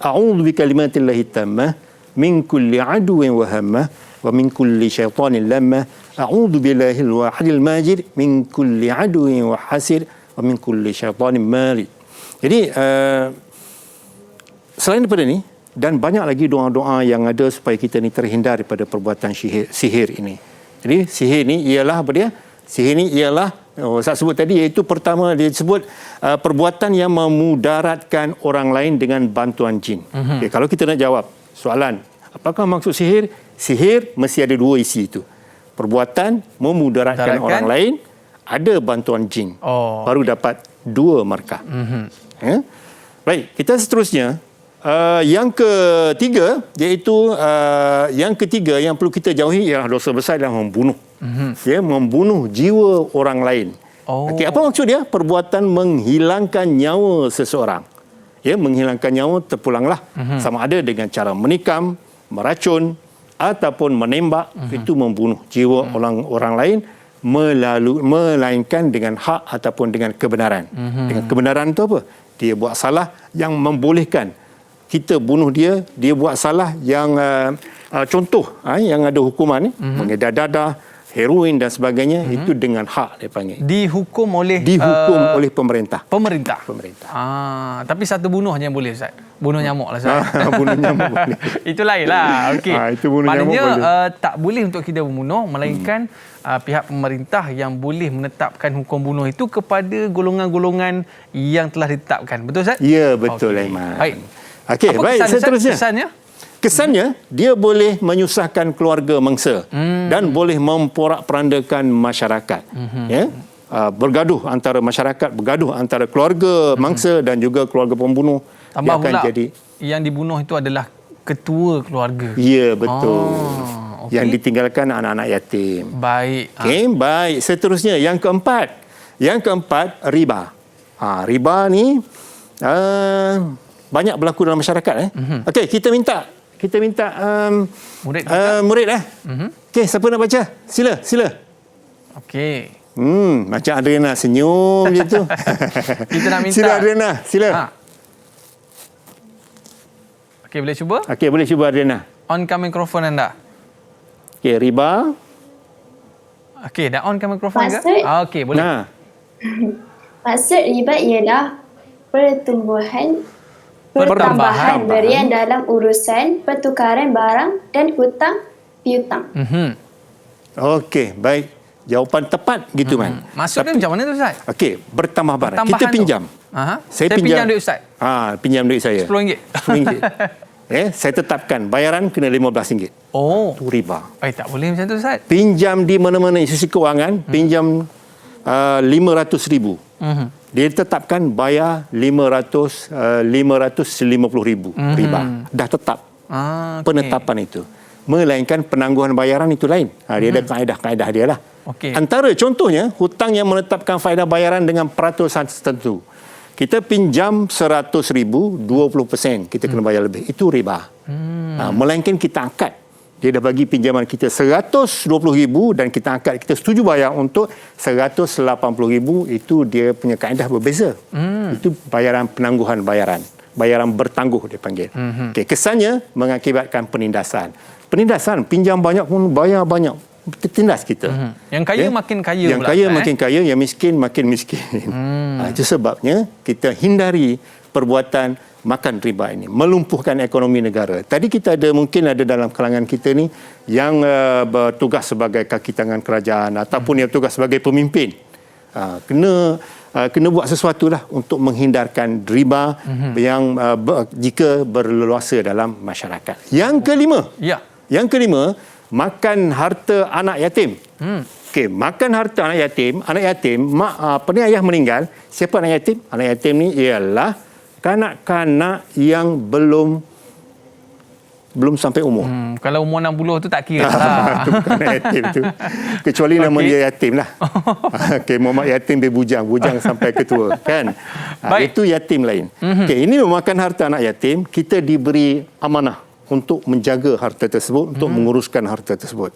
[SPEAKER 3] a'udzu bikalimatillahi tammah min kulli aduwwin wa hammah wa min kulli syaitanin lammah a'udzu billahil wahidil majid min kulli aduwwin wa hasid wa min kulli syaitanin marid. Jadi selain daripada ni dan banyak lagi doa-doa yang ada supaya kita ni terhindar daripada perbuatan sihir ini. Jadi sihir ni ialah apa dia? Sihir ni ialah saya sebut tadi, iaitu pertama dia sebut perbuatan yang memudaratkan orang lain dengan bantuan jin. Okay, kalau kita nak jawab soalan, apakah maksud sihir? Sihir mesti ada dua isi itu. Perbuatan memudaratkan orang lain, ada bantuan jin. Baru dapat 2 markah. Ya? Baik, kita seterusnya. Yang ketiga, iaitu yang ketiga yang perlu kita jauhi ialah dosa besar adalah membunuh. Ya, membunuh jiwa orang lain. Okey, apa maksud dia? Perbuatan menghilangkan nyawa seseorang. Ya, menghilangkan nyawa terpulanglah. Sama ada dengan cara menikam, meracun ataupun menembak, itu membunuh jiwa orang lain melainkan dengan hak ataupun dengan kebenaran. Dengan kebenaran itu apa? Dia buat salah yang membolehkan kita bunuh dia, dia buat salah yang contoh yang ada hukuman ni, mengedar dadah, heroin dan sebagainya, itu dengan hak dia panggil.
[SPEAKER 2] Dihukum oleh
[SPEAKER 3] pemerintah.
[SPEAKER 2] Pemerintah. Tapi satu bunuh je yang boleh, Ustaz. Bunuh nyamuk lah, Ustaz.
[SPEAKER 3] Bunuh nyamuk boleh.
[SPEAKER 2] Itu lain lah. Okey.
[SPEAKER 3] Itu bunuh
[SPEAKER 2] maknanya
[SPEAKER 3] nyamuk boleh.
[SPEAKER 2] Tak boleh untuk kita membunuh, melainkan pihak pemerintah yang boleh menetapkan hukum bunuh itu kepada golongan-golongan yang telah ditetapkan. Betul, Ustaz?
[SPEAKER 3] Ya, betul, Aiman.
[SPEAKER 2] Baik.
[SPEAKER 3] Okey, baik, seterusnya. Kesannya, dia boleh menyusahkan keluarga mangsa dan boleh memporak-perandakan masyarakat. Ya? Bergaduh antara masyarakat, bergaduh antara keluarga mangsa dan juga keluarga pembunuh.
[SPEAKER 2] Tambah pula, yang dibunuh itu adalah ketua keluarga.
[SPEAKER 3] Ya, betul. Yang ditinggalkan anak-anak yatim.
[SPEAKER 2] Baik.
[SPEAKER 3] Okey, baik. Seterusnya, yang keempat. Yang keempat, riba. Riba ni banyak berlaku dalam masyarakat. Okey, kita minta murid Okey, siapa nak baca? Sila. Okey. Macam Adriana senyum je tu.
[SPEAKER 2] Kita nak minta.
[SPEAKER 3] Sila Adriana, sila.
[SPEAKER 2] Okey, boleh cuba?
[SPEAKER 3] Okey, boleh cuba Adriana.
[SPEAKER 2] Onkan mikrofon anda.
[SPEAKER 3] Okey, riba.
[SPEAKER 2] Okey, dah onkan mikrofon ke? Okey, boleh.
[SPEAKER 8] Maksud riba ialah pertambahan berian dalam urusan pertukaran barang dan hutang piutang.
[SPEAKER 3] Okey, baik. Jawapan tepat gitu, Man.
[SPEAKER 2] Maksudnya macam mana tu, Ustaz?
[SPEAKER 3] Okey, bertambah barang. Kita pinjam.
[SPEAKER 2] Saya pinjam duit Ustaz.
[SPEAKER 3] Pinjam duit saya.
[SPEAKER 2] RM10.
[SPEAKER 3] Saya tetapkan bayaran kena RM15. Itu riba.
[SPEAKER 2] Tak boleh macam tu, Ustaz.
[SPEAKER 3] Pinjam di mana-mana institusi kewangan, pinjam RM500,000. Dia tetapkan bayar RM550,000 riba. Dah tetap penetapan itu. Melainkan penangguhan bayaran itu lain. Dia ada kaedah-kaedah dia lah. Antara contohnya, hutang yang menetapkan faedah bayaran dengan peratusan tertentu. Kita pinjam RM100,000, 20% kita kena bayar lebih. Itu riba. Melainkan kita angkat. Dia dah bagi pinjaman kita RM120,000 dan kita angkat, kita setuju bayar untuk RM180,000, itu dia punya kaedah berbeza. Itu bayaran penangguhan bayaran. Bayaran bertangguh dia panggil. Kesannya mengakibatkan penindasan. Pinjam banyak pun bayar banyak. Tindas kita.
[SPEAKER 2] Yang kaya makin kaya
[SPEAKER 3] pula. Yang kaya makin kaya, yang miskin makin miskin. Itu sebabnya kita hindari perbuatan makan riba ini, melumpuhkan ekonomi negara. Tadi kita mungkin ada dalam kalangan kita ni yang bertugas sebagai kaki tangan kerajaan ataupun yang bertugas sebagai pemimpin. Kena buat sesuatu lah untuk menghindarkan riba yang jika berleluasa dalam masyarakat. Yang kelima, makan harta anak yatim. Okey, makan harta anak yatim. Ayah meninggal. Siapa anak yatim? Anak yatim ni ialah kanak-kanak yang belum sampai umur.
[SPEAKER 2] Kalau umur 60 tu tak kira lah.
[SPEAKER 3] Itu bukan anak yatim tu. Kecuali nama dia yatim lah. Okey, Muhammad yatim dia bujang sampai ketua, kan? Itu yatim lain. Okey, ini memakan harta anak yatim, kita diberi amanah untuk menjaga harta tersebut, untuk menguruskan harta tersebut.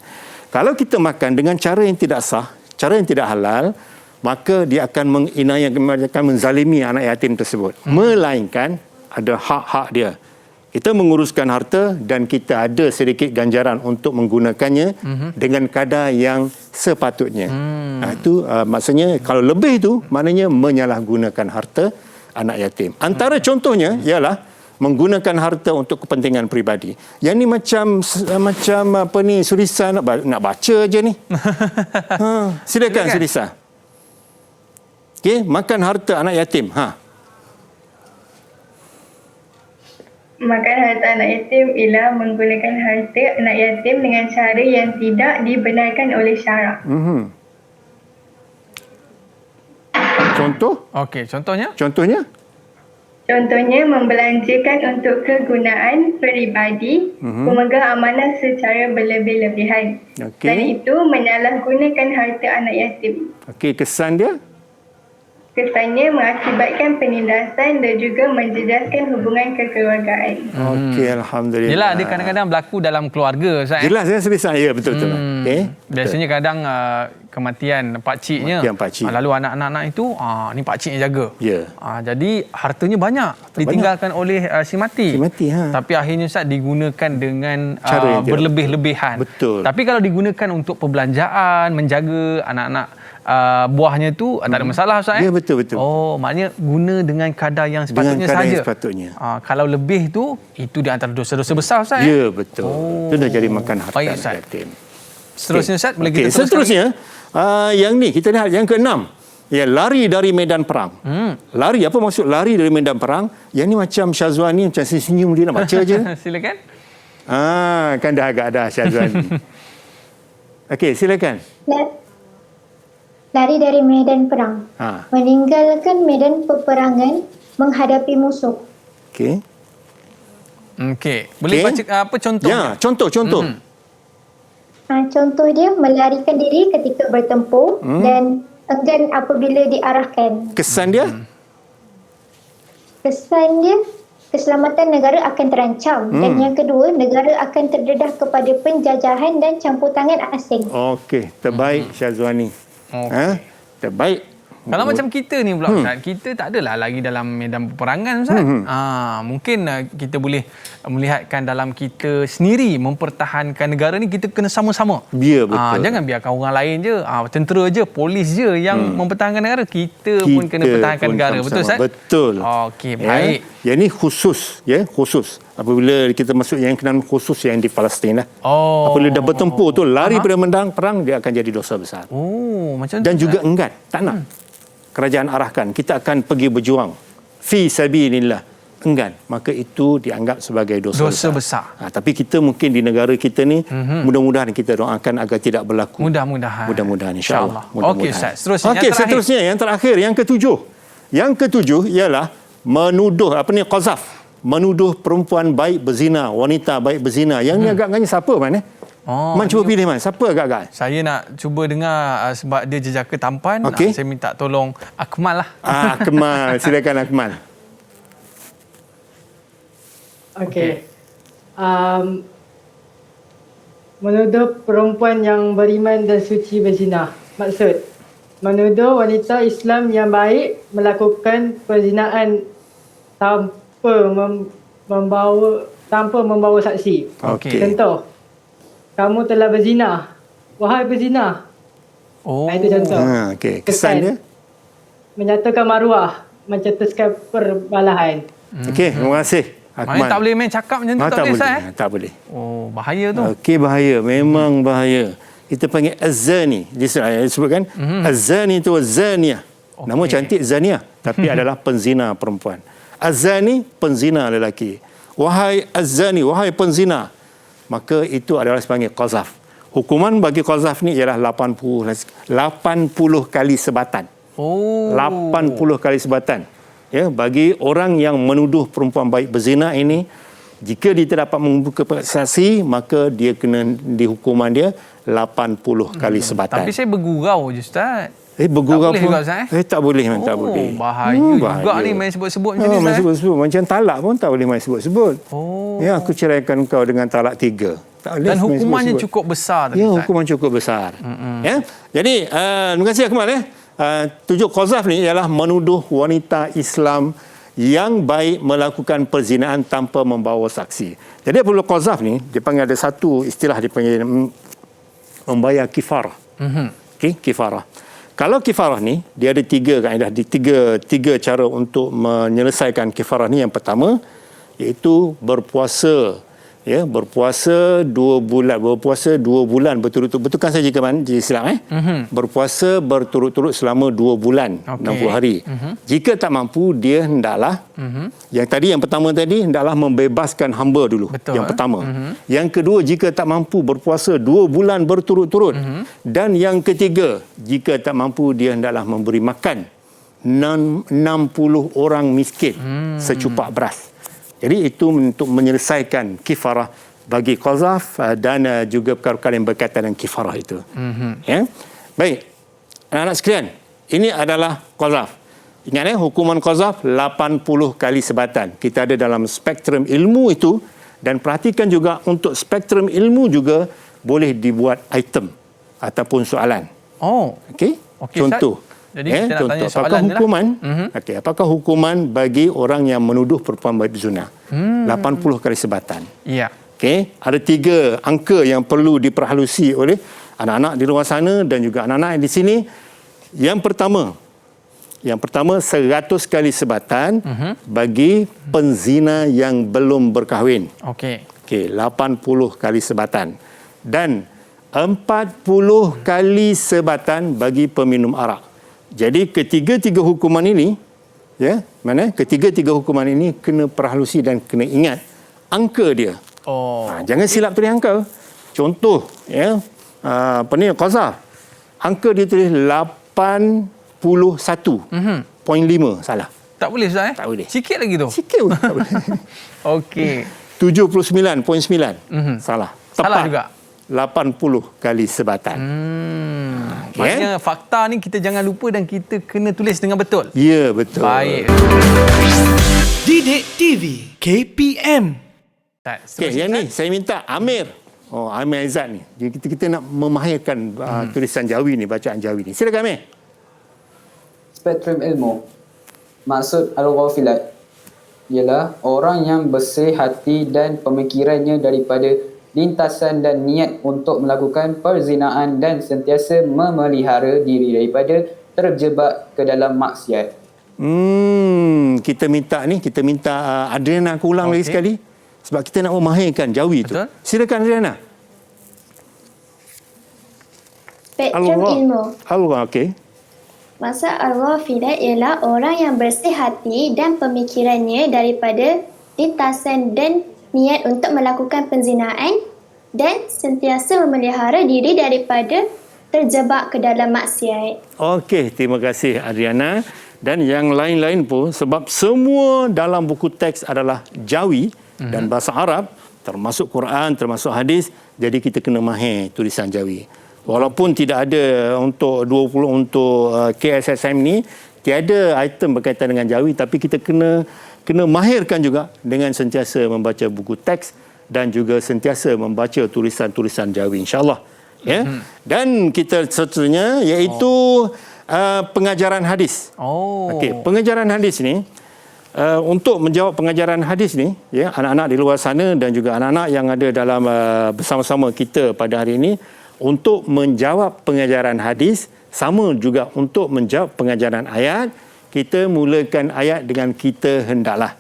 [SPEAKER 3] Kalau kita makan dengan cara yang tidak sah, cara yang tidak halal, maka dia akan menzalimi anak yatim tersebut. Melainkan ada hak-hak dia. Kita menguruskan harta dan kita ada sedikit ganjaran untuk menggunakannya dengan kadar yang sepatutnya. Itu maksudnya kalau lebih itu maknanya menyalahgunakan harta anak yatim. Antara contohnya ialah menggunakan harta untuk kepentingan peribadi. Yang ni macam apa ni, Surisa nak baca je ni. Silakan Surisa. Okey, makan harta anak yatim.
[SPEAKER 9] Makan harta anak yatim ialah menggunakan harta anak yatim dengan cara yang tidak dibenarkan oleh syarak.
[SPEAKER 3] Contoh?
[SPEAKER 2] Okey, contohnya?
[SPEAKER 9] Contohnya membelanjakan untuk kegunaan peribadi, pemegang amanah secara berlebih-lebihan. Dan itu menyalahgunakan harta anak yatim.
[SPEAKER 3] Okey, kesan dia?
[SPEAKER 9] Kesannya mengakibatkan penindasan dan juga menjejaskan hubungan kekeluargaan.
[SPEAKER 3] Okey, alhamdulillah.
[SPEAKER 2] Yelah, dia kadang-kadang berlaku dalam keluarga, Ustaz.
[SPEAKER 3] Jelas, saya selesai. Ya, betul-betul. Okay.
[SPEAKER 2] Biasanya kadang kematian pakciknya. Lalu anak-anak itu, ni pakcik yang jaga.
[SPEAKER 3] Ya.
[SPEAKER 2] Jadi hartanya banyak ditinggalkan oleh si mati. Tapi akhirnya, Ustaz, digunakan dengan berlebih-lebihan.
[SPEAKER 3] Betul.
[SPEAKER 2] Tapi kalau digunakan untuk perbelanjaan, menjaga anak-anak buahnya tu tak ada masalah, Ustaz.
[SPEAKER 3] Ya, betul-betul.
[SPEAKER 2] Oh, maknanya guna dengan kadar yang sepatutnya saja.
[SPEAKER 3] Yang sepatutnya.
[SPEAKER 2] Kalau lebih tu, itu di antara dosa-dosa besar, Ustaz.
[SPEAKER 3] Ya, betul. Itu dah jadi makan harta yatim.
[SPEAKER 2] Seterusnya, Ustaz, boleh kita teruskan?
[SPEAKER 3] Seterusnya, yang ni kita lihat yang ke-6. Ya, lari dari medan perang. Lari, apa maksud lari dari medan perang? Yang ni macam Syazwani macam senyum dia nak baca je.
[SPEAKER 2] Silakan.
[SPEAKER 3] Kan dah agak dah Syazwani. Okey, silakan.
[SPEAKER 6] Lari dari medan perang. Meninggalkan medan peperangan menghadapi musuh.
[SPEAKER 3] Okey.
[SPEAKER 2] Boleh baca apa contoh?
[SPEAKER 3] Ya, contoh.
[SPEAKER 6] Contoh dia melarikan diri ketika bertempur dan enggan apabila diarahkan.
[SPEAKER 3] Kesan dia?
[SPEAKER 6] Kesan dia, keselamatan negara akan terancam. Dan yang kedua, negara akan terdedah kepada penjajahan dan campur tangan asing.
[SPEAKER 3] Okey, terbaik Syazwani. Terbaik.
[SPEAKER 2] Kalau macam kita ni pula, Ustaz, kita tak adalah lagi dalam medan peperangan, Ustaz. Mungkin kita boleh melihatkan dalam kita sendiri mempertahankan negara ni, kita kena sama-sama.
[SPEAKER 3] Ya, betul.
[SPEAKER 2] Jangan biarkan orang lain je, tentera je, polis je yang mempertahankan negara. Kita pun kena pertahankan negara. Betul, Ustaz?
[SPEAKER 3] Betul.
[SPEAKER 2] Okey, baik.
[SPEAKER 3] Yang ni khusus, khusus. Apabila kita masuk yang kenaan khusus yang di Palestin lah. Apabila dah bertempur tu, lari pada medan perang, dia akan jadi dosa besar.
[SPEAKER 2] Macam
[SPEAKER 3] dan juga enggan, tak nak. Kerajaan arahkan, kita akan pergi berjuang fi sabilillah, enggan, maka itu dianggap sebagai dosa besar. Tapi kita mungkin di negara kita ni, mudah-mudahan kita doakan agar tidak berlaku. Mudah-mudahan insya-Allah.
[SPEAKER 2] Okey, Ustaz.
[SPEAKER 3] Seterusnya yang terakhir, yang ketujuh. Yang ketujuh ialah menuduh qazaf, menuduh perempuan baik berzina, wanita baik berzina. Yang ni agak-agaknya siapa Man? Man cuba pilih Man, siapa agak-agak?
[SPEAKER 2] Saya nak cuba dengar sebab dia jejaka tampan. Saya minta tolong Akmal lah.
[SPEAKER 3] Akmal, silakan Akmal.
[SPEAKER 5] Okey. Menuduh perempuan yang beriman dan suci berzina. Maksud, menuduh wanita Islam yang baik melakukan perzinaan tanpa membawa saksi. Contoh, kamu telah berzina. Wahai berzina. Itu contoh.
[SPEAKER 3] Kesan dia?
[SPEAKER 5] Menyatakan maruah, mencetuskan perbalahan.
[SPEAKER 3] Okey, terima kasih.
[SPEAKER 2] Akmal. Tak boleh main cakap macam tu, tak boleh, Ustaz?
[SPEAKER 3] Tak boleh.
[SPEAKER 2] Bahaya tu.
[SPEAKER 3] Okey, bahaya. Memang bahaya. Kita panggil az-zani. Disebutkan az-zani tu az-zaniyah. Nama cantik Zaniyah, tapi adalah penzina perempuan. Az-zani, penzina lelaki. Wahai az-zani, wahai penzina. Maka itu adalah sebagai qazaf. Hukuman bagi qazaf ni ialah 80 kali sebatan. 80 kali sebatan. Ya, bagi orang yang menuduh perempuan baik berzina ini, jika dia tidak dapat membuka saksi, maka dia kena dihukuman dia 80 kali sebatan.
[SPEAKER 2] Tapi saya bergurau je, Ustaz.
[SPEAKER 3] Bergurau
[SPEAKER 2] pun
[SPEAKER 3] tak boleh man, tak boleh.
[SPEAKER 2] Bahaya juga ni main sebut-sebut macam ni,
[SPEAKER 3] main sebut-sebut. Macam talak pun tak boleh main sebut-sebut. Ya, aku ceraikan kau dengan talak 3. Tak boleh.
[SPEAKER 2] Dan hukumannya cukup besar.
[SPEAKER 3] Ya, hukuman cukup besar. Ya. Jadi, terima kasih Akmal. 7 qazaf ni ialah menuduh wanita Islam yang baik melakukan perzinaan tanpa membawa saksi. Jadi perlu qazaf ni, dia panggil ada satu istilah dipanggil membayar kifarah. Okey, kifarah. Kalau kifarah ni, dia ada tiga kaedah, tiga cara untuk menyelesaikan kifarah ni. Yang pertama, iaitu berpuasa. Ya, berpuasa 2 bulan. Berpuasa 2 bulan berturut-turut. Betulkan saya jika silap. Berpuasa berturut-turut selama 2 bulan, 60 hari. Jika tak mampu, dia hendaklah, yang pertama tadi, hendaklah membebaskan hamba dulu. Betul, yang pertama. Yang kedua, jika tak mampu berpuasa 2 bulan berturut-turut. Dan yang ketiga, jika tak mampu, dia hendaklah memberi makan 60 orang miskin secupak beras. Jadi itu untuk menyelesaikan kifarah bagi qazaf dan juga perkara-perkara yang berkaitan dengan kifarah itu. Ya? Baik, anak-anak sekalian, ini adalah qazaf. Ingat hukuman qazaf 80 kali sebatan. Kita ada dalam spektrum ilmu itu, dan perhatikan juga untuk spektrum ilmu juga boleh dibuat item ataupun soalan. Okey? Contoh.
[SPEAKER 2] Jadi kita nak tanya
[SPEAKER 3] apakah hukuman? Apakah hukuman bagi orang yang menuduh perempuan berzina? 80 kali sebatan.
[SPEAKER 2] Ya.
[SPEAKER 3] Okey, ada 3 angka yang perlu diperhalusi oleh anak-anak di luar sana dan juga anak-anak di sini. Yang pertama 100 kali sebatan bagi penzina yang belum berkahwin. Okey, 80 kali sebatan. Dan 40 kali sebatan bagi peminum arak. Jadi ketiga-tiga hukuman ini, ketiga-tiga hukuman ini kena perhalusi dan kena ingat angka dia. Jangan silap tulis angka. Contoh, qazaf. Angka dia tulis 81.5, salah.
[SPEAKER 2] Tak boleh Ustaz
[SPEAKER 3] Tak boleh.
[SPEAKER 2] Sikit lagi tu.
[SPEAKER 3] Sikit pun tak boleh.
[SPEAKER 2] Okey.
[SPEAKER 3] 79.9, salah. Tepat.
[SPEAKER 2] Salah juga.
[SPEAKER 3] 80 kali sebatan.
[SPEAKER 2] Maksudnya fakta ni kita jangan lupa dan kita kena tulis dengan betul.
[SPEAKER 3] Ya, betul.
[SPEAKER 2] Baik.
[SPEAKER 1] Didik TV KPM.
[SPEAKER 3] Yang ni saya minta Amir. Amir Aizat ni. Kita nak memahirkan tulisan Jawi ni, bacaan Jawi ni. Silakan Amir.
[SPEAKER 11] Spektrum ilmu. Maksud al-ghafilat ialah orang yang bersih hati dan pemikirannya daripada lintasan dan niat untuk melakukan perzinaan dan sentiasa memelihara diri daripada terjebak ke dalam maksiat.
[SPEAKER 3] Kita minta Adriana aku ulang lagi sekali sebab kita nak memahirkan Jawi itu. Silakan Adriana.
[SPEAKER 8] Spektrum ilmu.
[SPEAKER 3] Okey.
[SPEAKER 8] Maksud al-ghafilat ialah orang yang bersih hati dan pemikirannya daripada lintasan dan niat untuk melakukan penzinaan dan sentiasa memelihara diri daripada terjebak ke dalam maksiat.
[SPEAKER 3] Okey, terima kasih Adriana. Dan yang lain-lain pun, sebab semua dalam buku teks adalah Jawi dan bahasa Arab, termasuk Quran, termasuk hadis, jadi kita kena mahir tulisan Jawi. Walaupun tidak ada untuk 20 untuk KSSM ni, tiada item berkaitan dengan Jawi, tapi kita kena mahirkan juga dengan sentiasa membaca buku teks dan juga sentiasa membaca tulisan-tulisan Jawi, insya-Allah. Ya. Dan kita seterusnya iaitu pengajaran hadis. Okey, pengajaran hadis ni untuk menjawab pengajaran hadis ni, ya, anak-anak di luar sana dan juga anak-anak yang ada dalam bersama-sama kita pada hari ini, untuk menjawab pengajaran hadis sama juga untuk menjawab pengajaran ayat, kita mulakan ayat dengan kita hendaklah.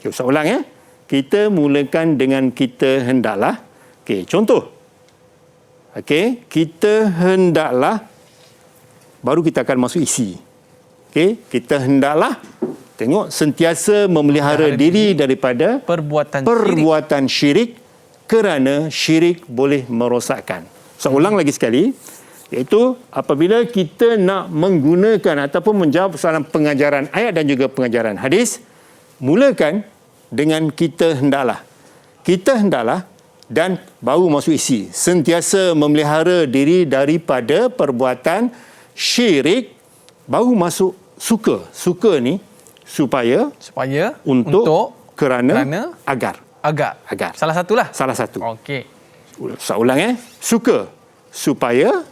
[SPEAKER 3] Okay, saya ulang ya. Kita mulakan dengan kita hendaklah. Okey, contoh. Okey, kita hendaklah, baru kita akan masuk isi. Okey, kita hendaklah, tengok, sentiasa memelihara diri daripada perbuatan syirik kerana syirik boleh merosakkan. Saya ulang lagi sekali, iaitu apabila kita nak menggunakan ataupun menjawab soalan pengajaran ayat dan juga pengajaran hadis, mulakan dengan kita hendaklah. Kita hendaklah dan baru masuk isi. Sentiasa memelihara diri daripada perbuatan syirik, baru masuk suka. Suka ni supaya untuk kerana agar.
[SPEAKER 2] Salah satulah.
[SPEAKER 3] Salah satu.
[SPEAKER 2] Okey.
[SPEAKER 3] Saya ulang suka, supaya,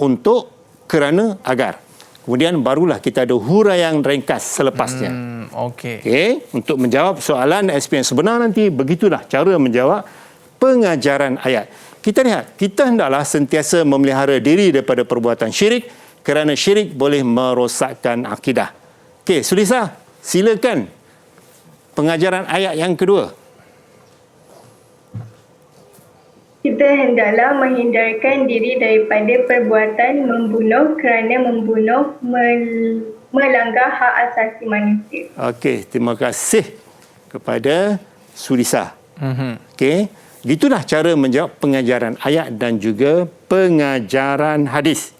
[SPEAKER 3] untuk, kerana, agar. Kemudian barulah kita ada huraian ringkas selepasnya. Okey, untuk menjawab soalan SPM sebenar nanti, begitulah cara menjawab pengajaran ayat. Kita lihat, kita hendaklah sentiasa memelihara diri daripada perbuatan syirik kerana syirik boleh merosakkan akidah. Okey, Sulisa, silakan pengajaran ayat yang kedua.
[SPEAKER 9] Kita hendaklah menghindarkan diri daripada perbuatan membunuh kerana membunuh melanggar hak asasi manusia. Okey,
[SPEAKER 3] terima kasih kepada Sulisa. Okey, gitulah cara menjawab pengajaran ayat dan juga pengajaran hadis.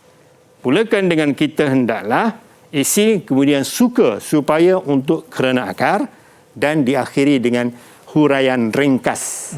[SPEAKER 3] Mulakan dengan kita hendaklah, isi kemudian suka supaya untuk kerana akar dan diakhiri dengan huraian ringkas.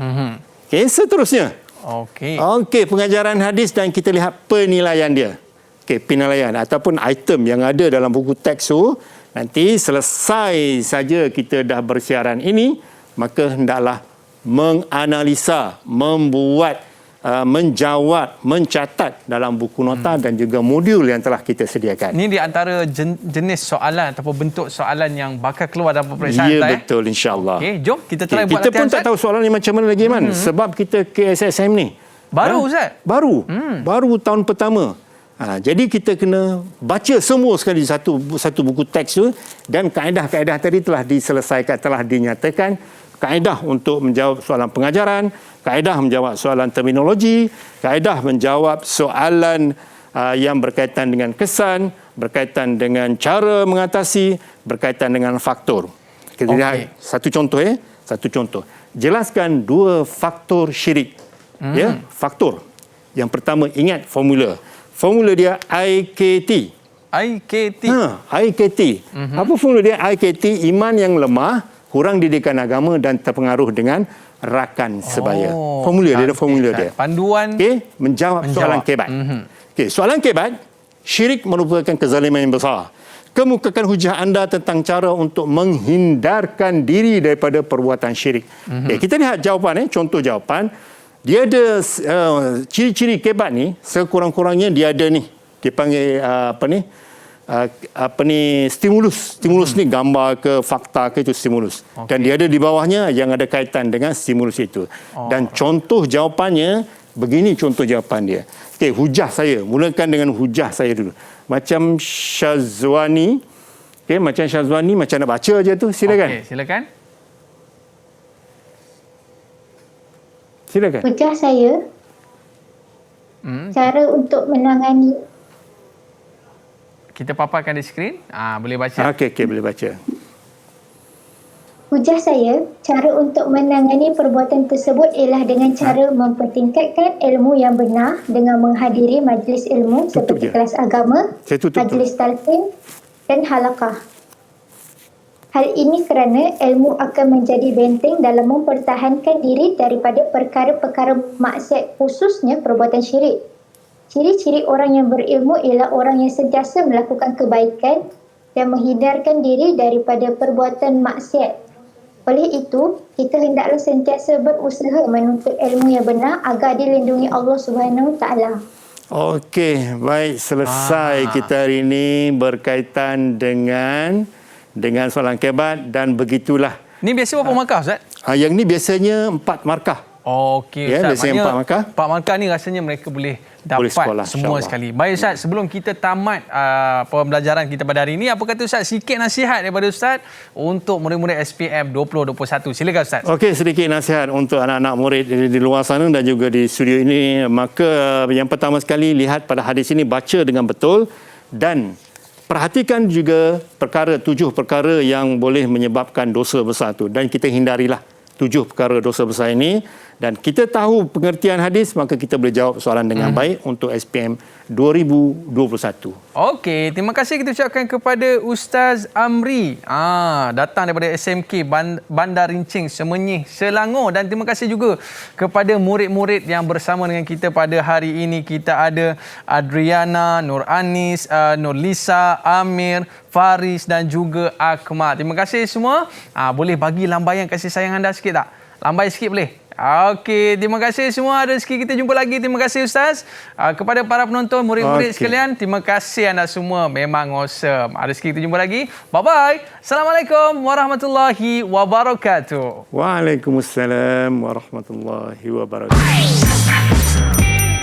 [SPEAKER 3] Okey, seterusnya. Okey, pengajaran hadis dan kita lihat penilaian dia. Okey, penilaian ataupun item yang ada dalam buku teks tu, nanti selesai saja kita dah bersiaran ini, maka hendaklah menganalisa, membuat, menjawab, mencatat dalam buku nota dan juga modul yang telah kita sediakan.
[SPEAKER 2] Ini di antara jenis soalan ataupun bentuk soalan yang bakal keluar dalam peperiksaan.
[SPEAKER 3] Ya, betul, insya-Allah.
[SPEAKER 2] Okey, jom kita try buat
[SPEAKER 3] kita
[SPEAKER 2] latihan.
[SPEAKER 3] Kita pun tak tahu soalan ni macam mana lagi, Man. Sebab kita KSSM ni
[SPEAKER 2] baru, Ustaz?
[SPEAKER 3] Baru tahun pertama. Jadi kita kena baca semua sekali satu buku teks tu, dan kaedah-kaedah tadi telah diselesaikan, telah dinyatakan. Kaedah untuk menjawab soalan pengajaran, kaedah menjawab soalan terminologi, kaedah menjawab soalan yang berkaitan dengan kesan, berkaitan dengan cara mengatasi, berkaitan dengan faktor. Kita lihat satu contoh. Satu contoh. Jelaskan 2 faktor syirik. Ya, faktor. Yang pertama, ingat formula. Formula dia IKT. IKT. Apa formula dia? IKT, iman yang lemah, kurang didikan agama dan terpengaruh dengan rakan sebaya. Formula dia, formula dia.
[SPEAKER 2] Panduan.
[SPEAKER 3] Okey, menjawab soalan kebat. Okey, soalan kebat, syirik merupakan kezaliman yang besar. Kemukakan hujah anda tentang cara untuk menghindarkan diri daripada perbuatan syirik. Okay, kita lihat jawapan, contoh jawapan. Dia ada ciri-ciri kebat ni, sekurang-kurangnya dia ada ni. Dipanggil stimulus. Stimulus ni gambar ke fakta ke, itu stimulus. Dan dia ada di bawahnya yang ada kaitan dengan stimulus itu. Dan contoh jawapannya, begini contoh jawapan dia. Okey, hujah saya. Mulakan dengan hujah saya dulu. Macam Syazwani. Okey, macam Syazwani, macam nak baca aja tu. Silakan.
[SPEAKER 2] Okey, silakan.
[SPEAKER 3] Silakan.
[SPEAKER 6] Hujah saya, cara untuk menangani.
[SPEAKER 2] Kita paparkan di skrin. Boleh baca.
[SPEAKER 3] Okey, boleh baca.
[SPEAKER 6] Hujah saya, cara untuk menangani perbuatan tersebut ialah dengan cara mempertingkatkan ilmu yang benar dengan menghadiri majlis ilmu seperti kelas agama, majlis talqin dan halaqah. Hal ini kerana ilmu akan menjadi benteng dalam mempertahankan diri daripada perkara-perkara maksiat, khususnya perbuatan syirik. Ciri-ciri orang yang berilmu ialah orang yang sentiasa melakukan kebaikan dan menghindarkan diri daripada perbuatan maksiat. Oleh itu, kita hendaklah sentiasa berusaha menuntut ilmu yang benar agar dilindungi Allah Subhanahu Wa Taala.
[SPEAKER 3] Okey, baik, selesai kita hari ini berkaitan dengan soalan kebat dan begitulah.
[SPEAKER 2] Ni biasa berapa markah, Ustaz?
[SPEAKER 3] Yang ni biasanya 4 markah.
[SPEAKER 2] Okey,
[SPEAKER 3] ya,
[SPEAKER 2] Ustaz.
[SPEAKER 3] biasanya 4 markah.
[SPEAKER 2] 4 markah ni rasanya mereka boleh dapat
[SPEAKER 3] sekolah,
[SPEAKER 2] semua sekali. Baik, Ustaz, sebelum kita tamat pembelajaran kita pada hari ini, apa kata Ustaz, sikit nasihat daripada Ustaz untuk murid-murid SPM 2021. Silakan, Ustaz.
[SPEAKER 3] Okey, sedikit nasihat untuk anak-anak murid di luar sana dan juga di studio ini. Maka yang pertama sekali, lihat pada hadis ini, baca dengan betul dan perhatikan juga 7 perkara yang boleh menyebabkan dosa besar itu. Dan kita hindarilah 7 perkara dosa besar ini. Dan kita tahu pengertian hadis, maka kita boleh jawab soalan dengan baik untuk SPM 2021.
[SPEAKER 2] Okey, terima kasih kita ucapkan kepada Ustaz Amri. Datang daripada SMK Bandar Rincing, Semenyih, Selangor. Dan terima kasih juga kepada murid-murid yang bersama dengan kita pada hari ini. Kita ada Adriana, Nur Anis, Nur Lisa, Amir, Faris dan juga Akmal. Terima kasih semua. Boleh bagi lambaian kasih sayang anda sikit tak? Lambai sikit boleh? Okey, terima kasih semua. Rezeki kita jumpa lagi. Terima kasih Ustaz. Kepada para penonton, murid-murid sekalian, terima kasih anda semua. Memang awesome. Rezeki kita jumpa lagi. Bye-bye. Assalamualaikum warahmatullahi wabarakatuh.
[SPEAKER 3] Waalaikumsalam warahmatullahi wabarakatuh.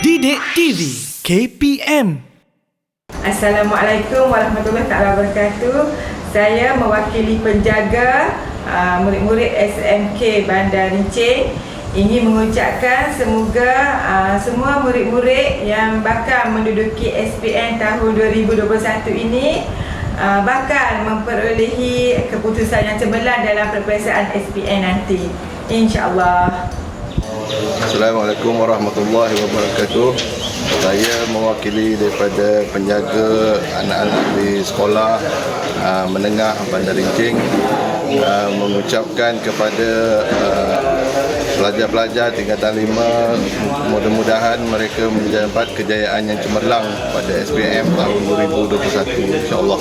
[SPEAKER 1] Didik TV KPM.
[SPEAKER 5] Assalamualaikum warahmatullahi wabarakatuh. Saya mewakili penjaga murid-murid SMK Bandar Rincing ingin mengucapkan semoga semua murid-murid yang bakal menduduki SPM tahun 2021 ini bakal memperolehi keputusan yang cemerlang dalam peperiksaan SPM nanti, insya-Allah.
[SPEAKER 12] Assalamualaikum warahmatullahi wabarakatuh. Saya mewakili daripada penjaga anak-anak di sekolah menengah Bandar Rincing mengucapkan kepada pelajar-pelajar tingkatan 5, mudah-mudahan mereka mendapat kejayaan yang cemerlang pada SPM tahun 2021, insya-Allah.